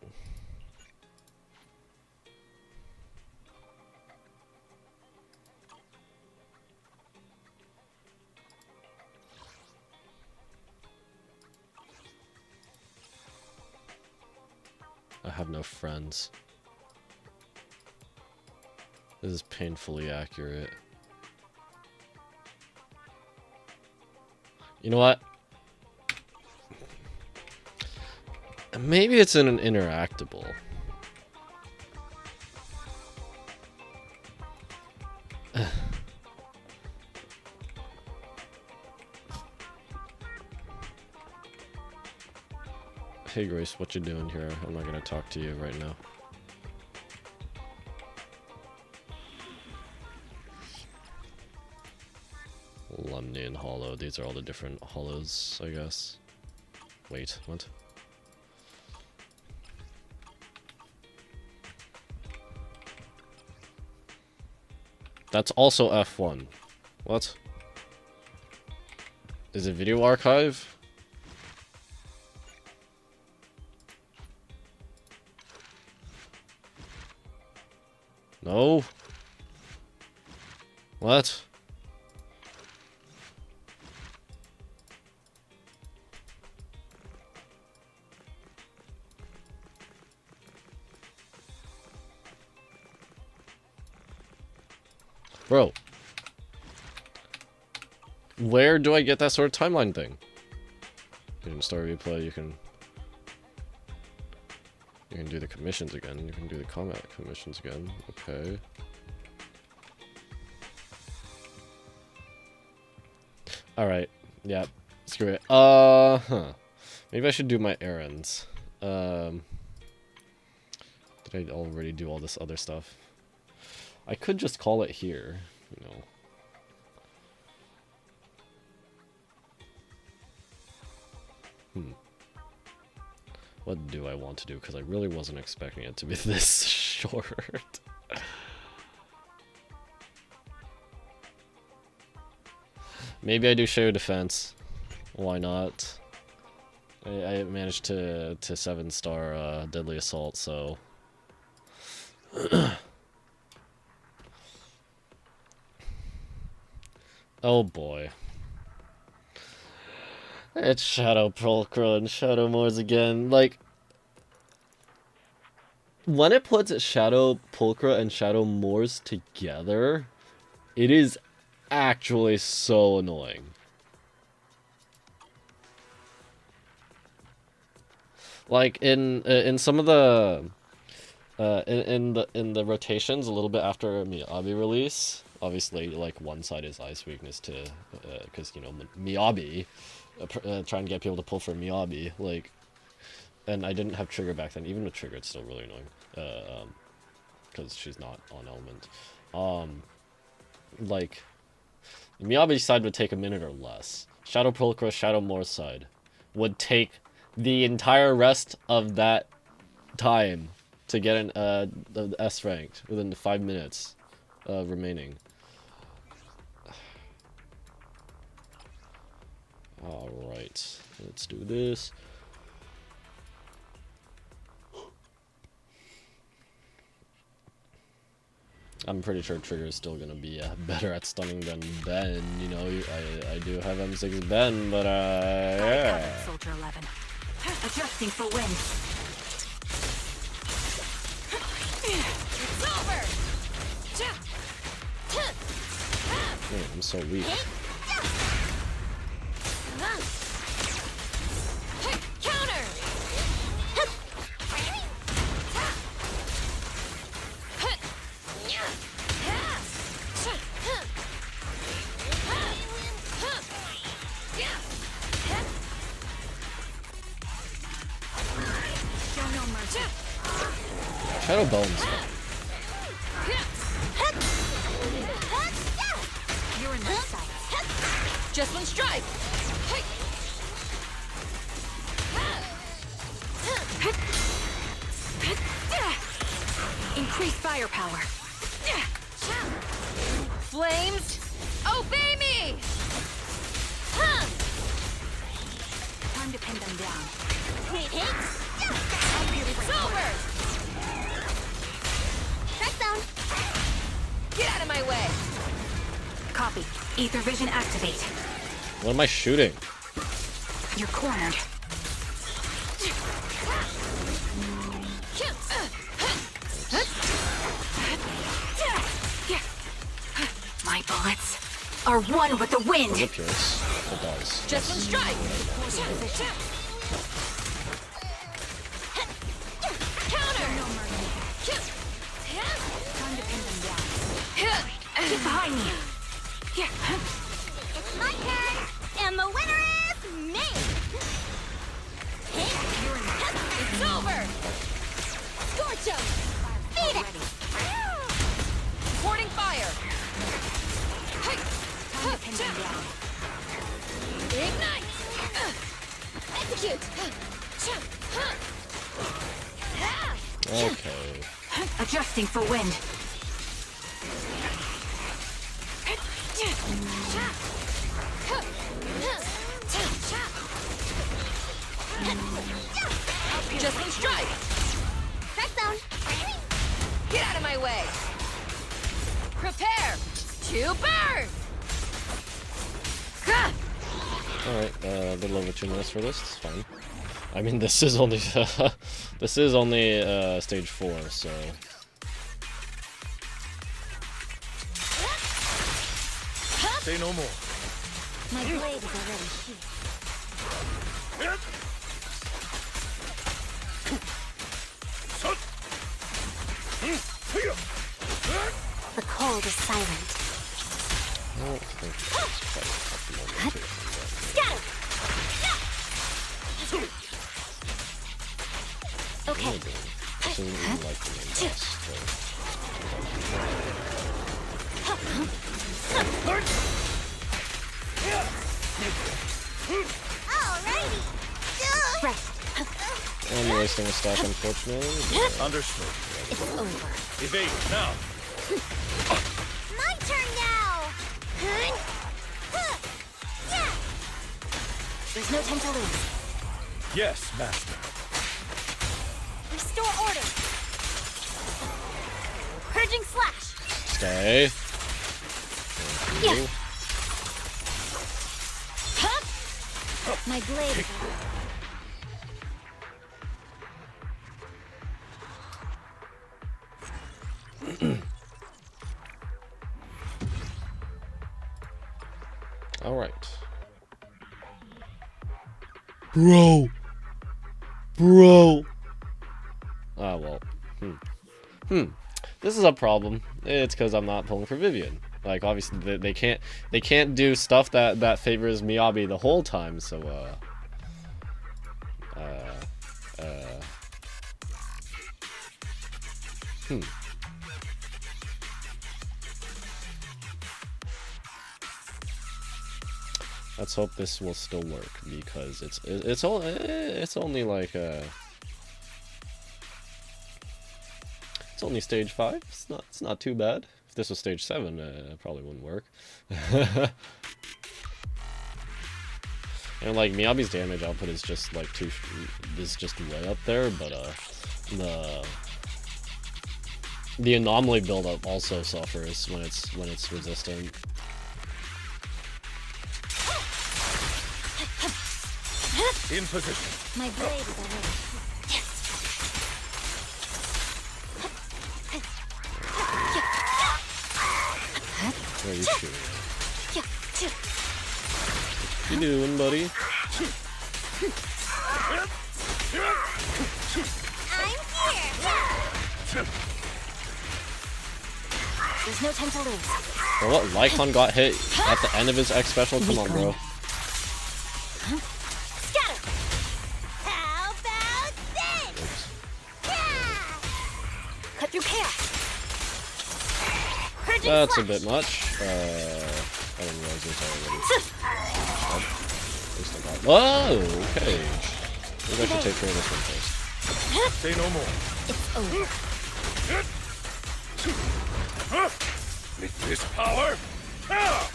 I have no friends. This is painfully accurate. You know what? Maybe it's in an interactable. Hey Grace, what you doing here? I'm not gonna talk to you right now. Lemny and Hollow, these are all the different hollows, I guess. Wait, what? That's also F1. What? Is it video archive? No? What? Bro. Where do I get that sort of timeline thing? You can start replay, you can do the commissions again, you can do the combat commissions again, okay. Alright, yeah, screw it. Maybe I should do my errands. Did I already do all this other stuff? I could just call it here, you know. What do I want to do? Because I really wasn't expecting it to be this short. Maybe I do Shadow Defense. Why not? I managed to 7-star Deadly Assault, so... Oh boy. It's Shadow Pulchra and Shadow Moors again. Like, when it puts Shadow Pulchra and Shadow Moors together, it is actually so annoying. Like in some of the in the rotations a little bit after Miyabi release, obviously like one side is ice weakness to because you know Miyabi. Trying to get people to pull for Miyabi, like, and I didn't have Trigger back then. Even with Trigger, it's still really annoying, because she's not on element. Like, Miyabi's side would take a minute or less. Shadow Pulchra, Shadow Moor's side would take the entire rest of that time to get an the S ranked within the 5 minutes remaining. Alright, let's do this. I'm pretty sure Trigger is still gonna be better at stunning than Ben. You know, I do have M6 Ben, but yeah. Soldier 11. Adjusting for wind. It's over! Man, I'm so weak. Counter! Show no mercy. Shadow Bones. You're in my sight. Just one strike! Increase firepower. Flames, obey me! Huh. Time to pin them down. Hit, hit. It's over! Track down. Get out of my way! Copy. Ether vision activate. What am I shooting? You're cornered. My bullets are one with the wind. Does it pierce? It does. Just one strike! Counter! Time to pin them down. Get behind me. It's my turn, and the winner is me. It's over! Scorch 'em! Beat it. Supporting fire! Time to pin them down. Ignite! Execute! Okay. Adjusting for wind. Just one strike! Track down. Get out of my way! Prepare to burn! Alright, a little over 2 minutes for this. It's fine. I mean, this is only this is only stage 4, so. Say no more. My blade is already sheathed. The cold is silent. I don't think that's quite optimal location, Scatter! Okay. but this isn't even like the main boss. Alrighty. Right. I'm wasting a stack, unfortunately. Understood. It's over. Evade now. My turn now. There's no time to lose. Yes, master. Restore order. Purging slash. Stay. Thank you. My blade is Alright. Bro! Ah, well. This is a problem. It's because I'm not pulling for Vivian. Like, obviously, they can't do stuff that favors Miyabi the whole time, so, Let's hope this will still work, because it's only like it's only stage 5. It's not too bad. If this was stage 7, it probably wouldn't work. And like Miyabi's damage output is just like just way up there, but the anomaly buildup also suffers when it's resistant. In position. my blade is already. Where are you shooting? What you doing, buddy? I'm here. There's no time to lose. Bro, what? Lycon got hit at the end of his X special? Come on, bro. Scatter. How about this? Cut through chaos. Purging That's a slash. bit much. I didn't realize it was already. At least I got. Whoa, okay. Maybe I should take care of this one first. Say no more. It's over. With this power? Ah!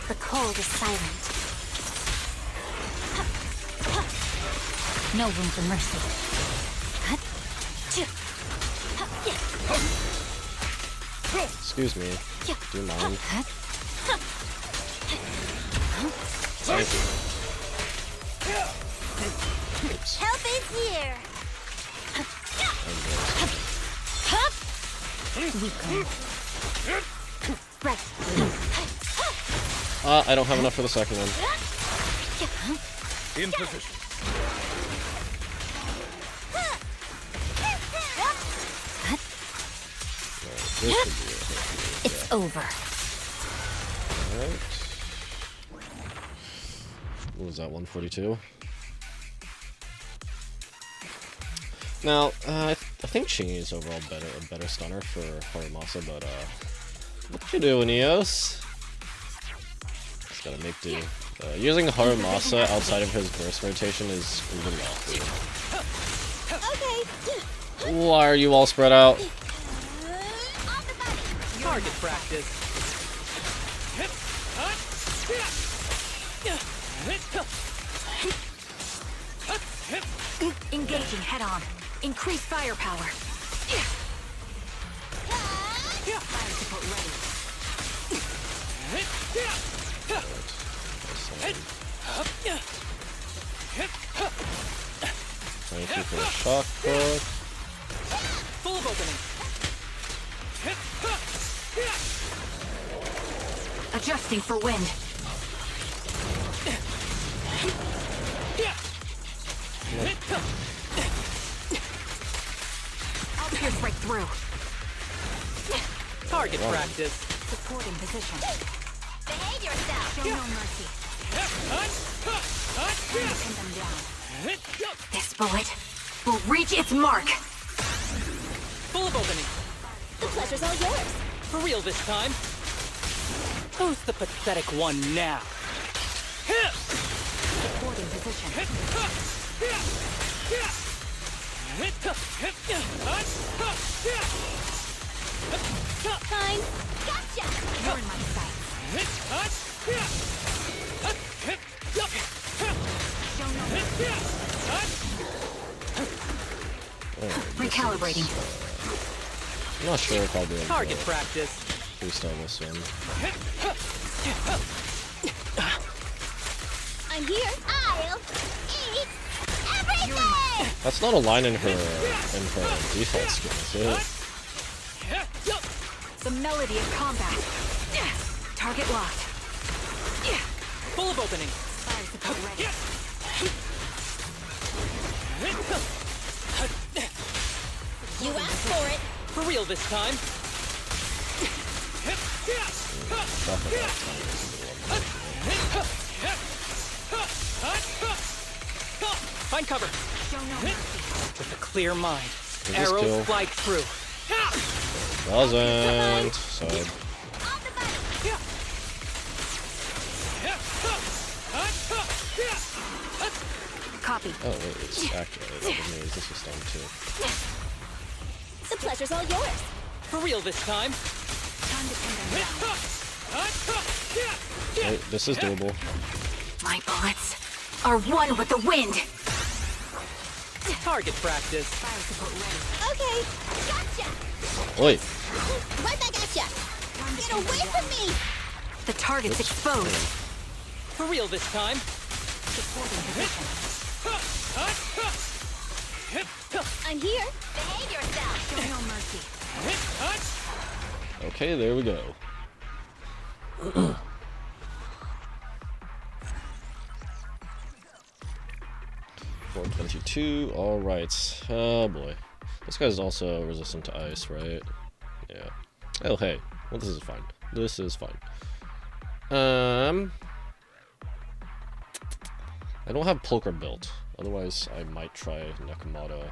The cold is silent. No room for mercy. Excuse me. Do you mind? Thank you. Oops. Help is here. I don't have enough for the second one. In position. It's over. Alright. What was that, 142? Now, I think Chingy is overall a better stunner for Haramasa, but what you doing, Eos? Just gotta make do. Using Haramasa outside of his burst rotation is really awful. Okay. Why are you all spread out? Target practice. Engaging head on. Increase firepower. Fire support ready. Thank you for the shock book. Full of opening. Adjusting for wind. I'll pierce right through. Target practice. Supporting position. Behave yourself. Show no mercy. Pin them down. This bullet will reach its mark. Full of opening. The pleasure's all yours. For real this time. Who's the pathetic one now? Supporting position. Fine. Gotcha. You're in my sight. Show no mercy. Recalibrating. I'm not sure if I'll be able Target to practice. freestyle this one. I'm here. I'll eat everything. That's not a line in her default skills, is it? The melody of combat. Target locked. Full of opening. Fire support ready. You asked for it. For real this time. Find cover. Show no mercy. With a clear mind. Did this Arrows kill? fly through. Wasn't. Side. Copy. Oh wait, it's activated. That means this is done too. The pleasure's all yours. For real this time. Time to pin them down. Wait, this is doable. My bullets are one with the wind. Target practice. Fire support ready. Okay. Gotcha. Wait. Right back at ya. Get away from me. The target's exposed. For real this time. Supporting position. I'm here. Behave yourself. Show no mercy. Okay, there we go. 422. All right. Oh boy, this guy's also resistant to ice, right? Yeah. Oh hey. Well, this is fine. This is fine. I don't have Pulchra built. Otherwise, I might try Nakamata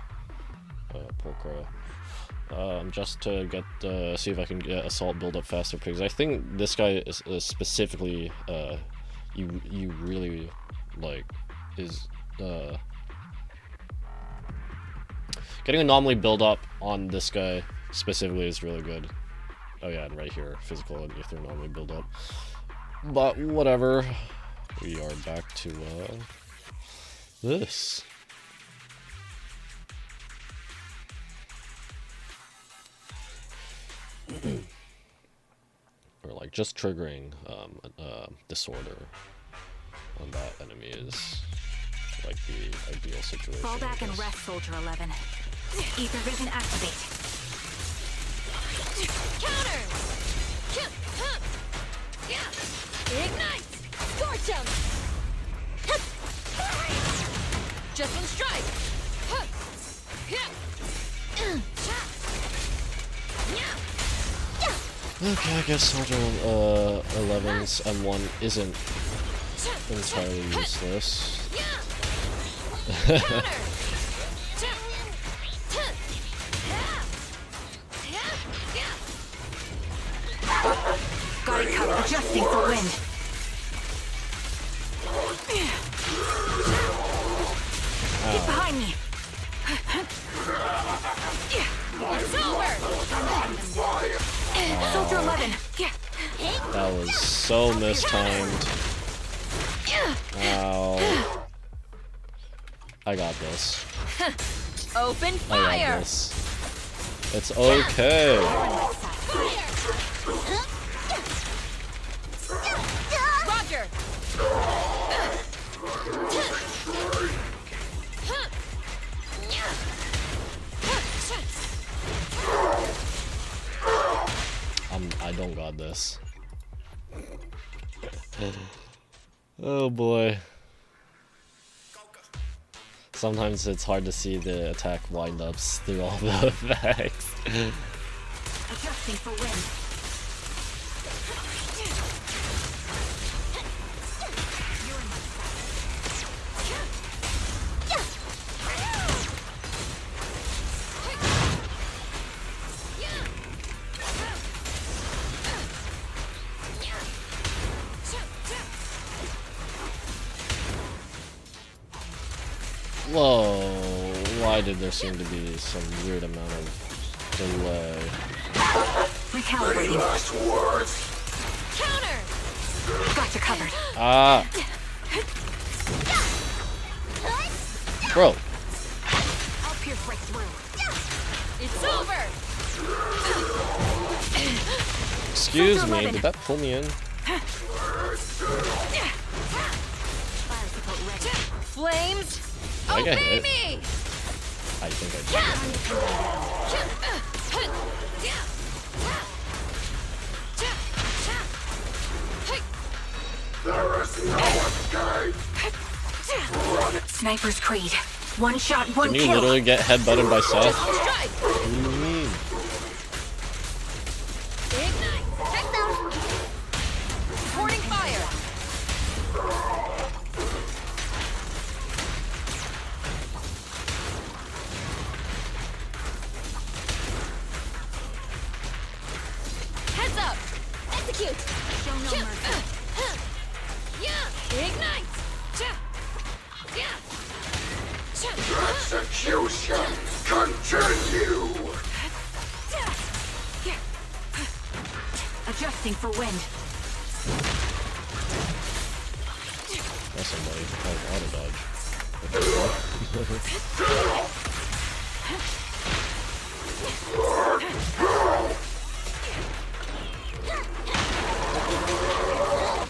Pulchra. Just to get see if I can get assault build up faster, because I think this guy is specifically you really like is getting anomaly build up on this guy specifically is really good. Oh yeah, and right here, physical and ether anomaly build up. But whatever, we are back to this. Or like just triggering disorder on that enemy is like the ideal situation. Fall back and rest, Soldier 11. Ether vision activate. Counter! Ignite! Scorch him! Just one strike! Okay, I guess Soldier 11's M1 isn't entirely useless. Got it covered. Adjusting for wind. Get behind me. It's over! Soldier 11. That was so mistimed. Ow. I got this. Open I fire! got this. It's okay. Roger! I don't got this. Oh boy. Sometimes it's hard to see the attack windups through all the effects. Adjusting for wind. Whoa, why did there seem to be some weird amount of delay? Recalibrating. Last words. Counter! Got you covered. Ah! Bro! I'll pierce right through. It's over! Excuse me, did that pull me in? Flames! I get Obey hit. me! I think I There is no escape. Sniper's Creed. One shot, one did. Can you kill. literally get headbutted by Seth? Strike! What do you mean? Ignite! Check them! Supporting fire! Heads up! Execute! Show no mercy. Ignite! Execution continue. Adjusting for wind. That's somebody. Oh, auto dodge. What the fuck?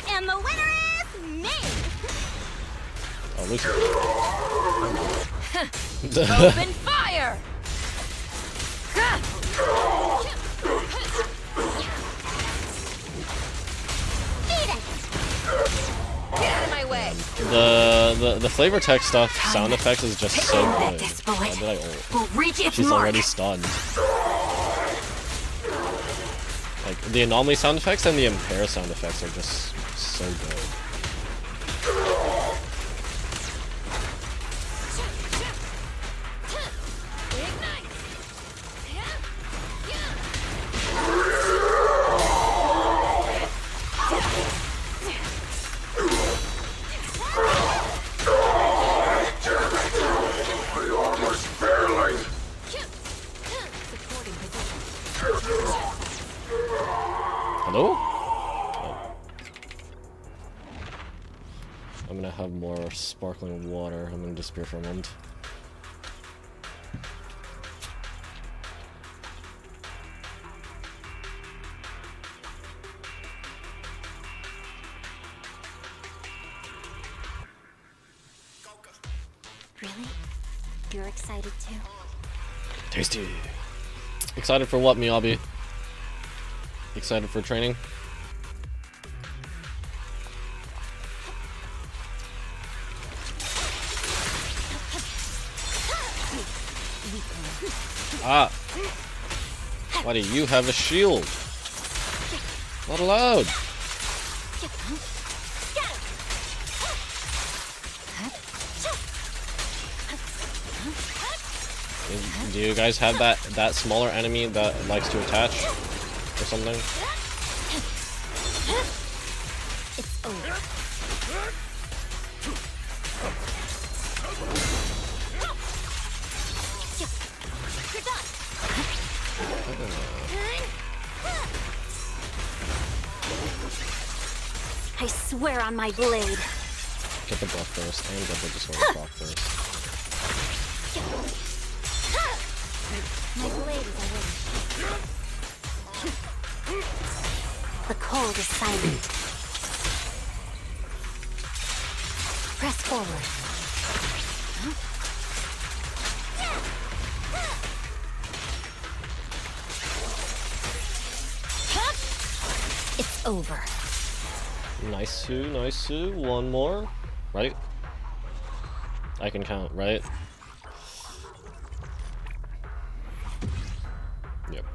And the winner is me! Oh, Lucy. Open fire! Get out of my way! The flavor text stuff, sound effects is just so Let good. this Why bullet did I ult? will reach its She's mark. already stunned. Like, the anomaly sound effects and the impair sound effects are just so good. Hello? Oh. I'm gonna have more sparkling water. I'm gonna disappear for a moment. Really? You're excited too? Tasty. Excited for what, Miyabi? Excited for training? Ah! Why do you have a shield? Not allowed! Do you guys have that smaller enemy that likes to attach or something? It's over. You're done. I swear on my blade. Get the buff first and get the disorder proc first. My blade is awake. The cold is silent. Press forward. It's over. Nice, nice. One more. Right? I can count, right? Yep.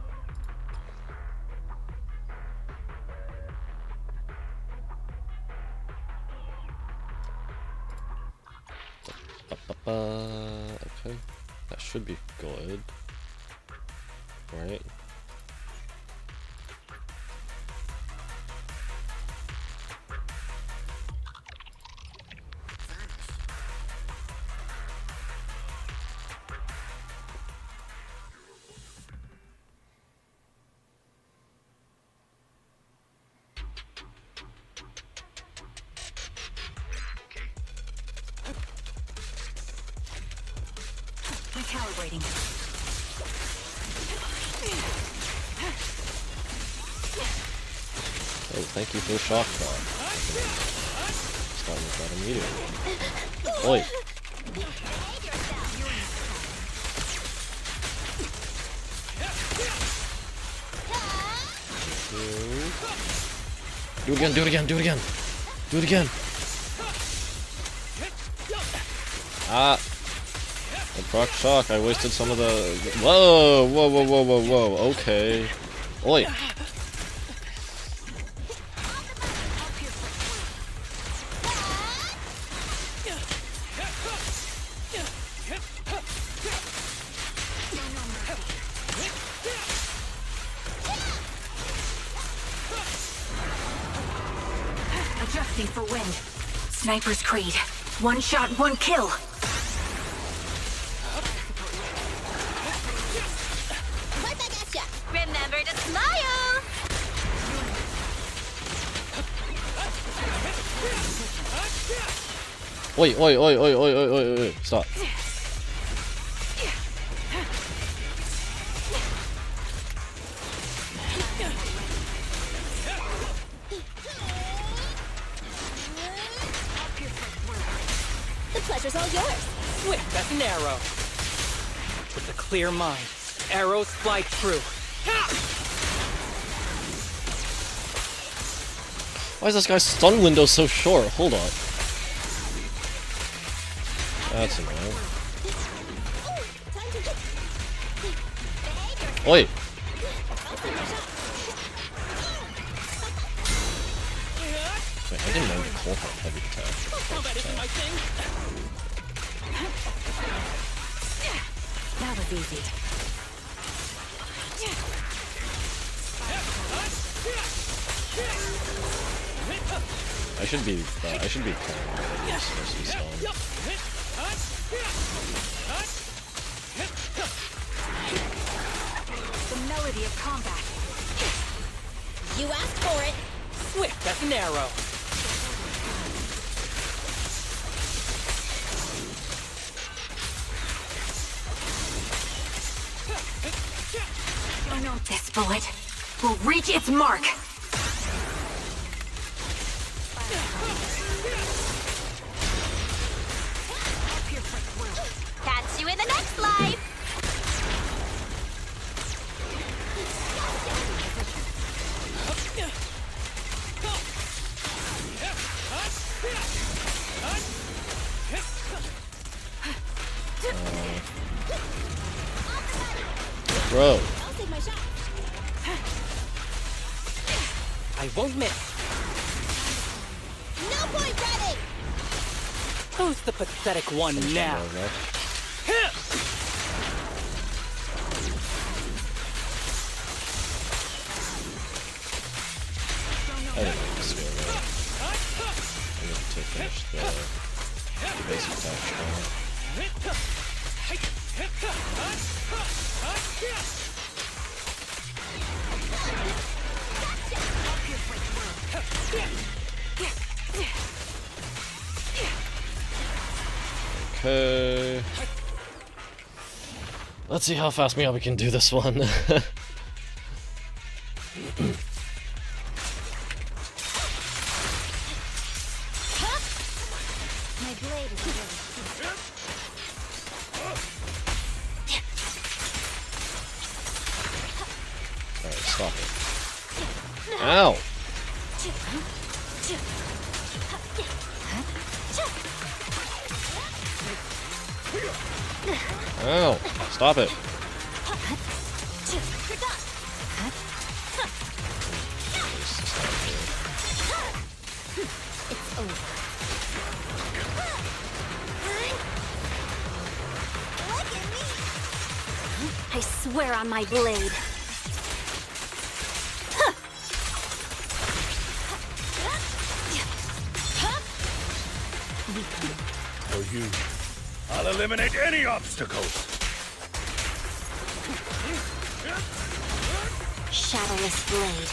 Okay. That should be good. Right? Recalibrating. Oh, thank you for the shock shot. Starting with that immediately. Oi! Do it again, do it again, do it again! Do it again! Ah! The proc shock, I wasted some of the... Whoa! Whoa, whoa, whoa, whoa, whoa, okay. Oi! Adjusting for wind. Sniper's Creed. One shot, one kill. Right back at ya. Remember to smile! Oi, oi, oi, oi, oi, oi, oi, oi, stop. The pleasure's all yours. Swift as an arrow. With a clear mind, arrows fly true. Why is this guy's stun window so short? Hold on. That's annoying. Oi! Wait, I didn't know Nicole had heavy attack. That was easy. I should be playing this versus stun. The Reality of combat. You asked for it. Swift as an arrow. This bullet will reach its mark. Catch you in the next life! Bro. I'll take my shot. I won't miss. No point ready. Who's the pathetic one now? I didn't make this go right. I need to finish the basic attack. Okay. Let's see how fast we can do this one. My blade is ready. Alright, stop it. Ow! Ow! Stop it! It's over. Look at me. I swear on my blade. For you, I'll eliminate any obstacles. Shadowless blade.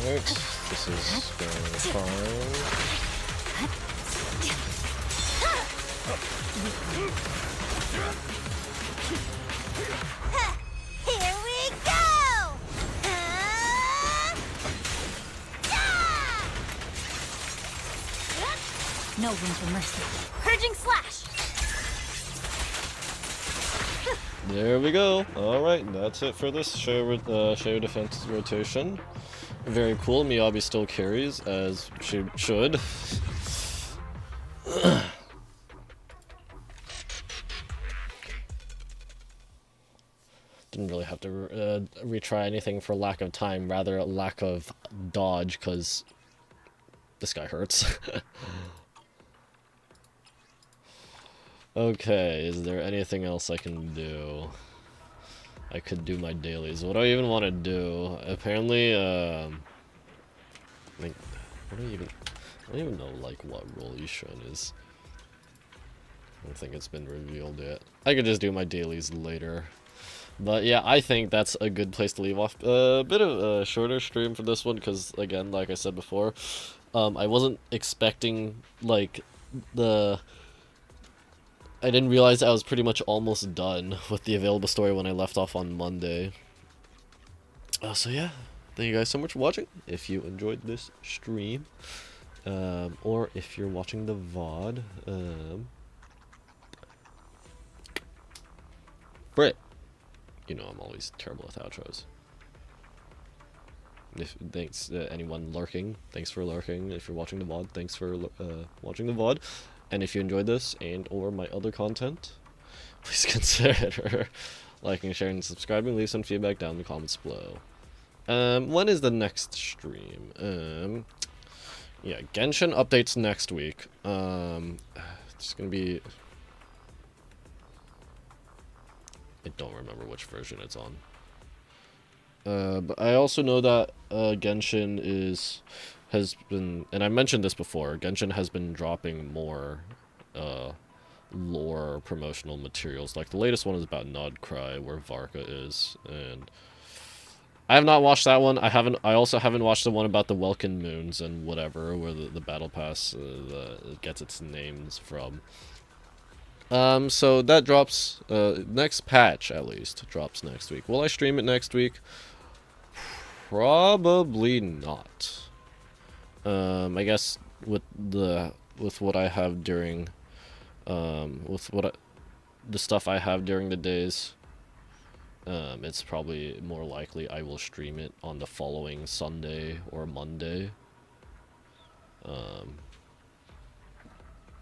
Alright, this is going fine. Here we go. No room for mercy. Purging slash! There we go. Alright, that's it for this Shadow Defense rotation. Very cool. Miyabi still carries, as she should. Didn't really have to retry anything for lack of time, rather lack of dodge, because this guy hurts. Okay, is there anything else I can do? I could do my dailies. What do I even want to do? Apparently, like, what do I don't even know, like, what role Yishun is. I don't think it's been revealed yet. I could just do my dailies later. But yeah, I think that's a good place to leave off. A bit of a shorter stream for this one, because, again, like I said before, I wasn't expecting, like, I didn't realize I was pretty much almost done with the available story when I left off on Monday. So yeah, thank you guys so much for watching. If you enjoyed this stream, or if you're watching the VOD, Brit, you know I'm always terrible with outros. Thanks anyone lurking, thanks for lurking. If you're watching the VOD, thanks for watching the VOD. And if you enjoyed this and or my other content, please consider liking, sharing, and subscribing. Leave some feedback down in the comments below. When is the next stream? Yeah, Genshin updates next week. It's gonna be I don't remember which version it's on. But I also know that Genshin has been, and I mentioned this before, Genshin has been dropping more lore promotional materials. Like the latest one is about Nodcry, where Varka is, and I have not watched that one. I also haven't watched the one about the Welkin Moons and whatever, where the battle pass gets its names from. So that drops, next patch at least drops next week. Will I stream it next week? Probably not. I guess with what I have during, the stuff I have during the days, it's probably more likely I will stream it on the following Sunday or Monday.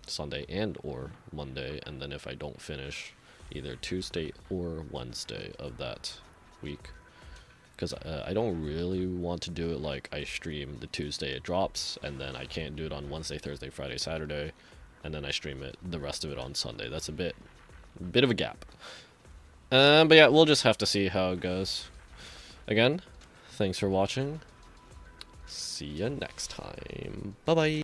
Sunday and or Monday, and then if I don't finish, either Tuesday or Wednesday of that week. Because I don't really want to do it like I stream the Tuesday it drops, and then I can't do it on Wednesday, Thursday, Friday, Saturday, and then I stream it the rest of it on Sunday. That's a bit of a gap. But yeah, we'll just have to see how it goes. Again, thanks for watching. See you next time. Bye bye.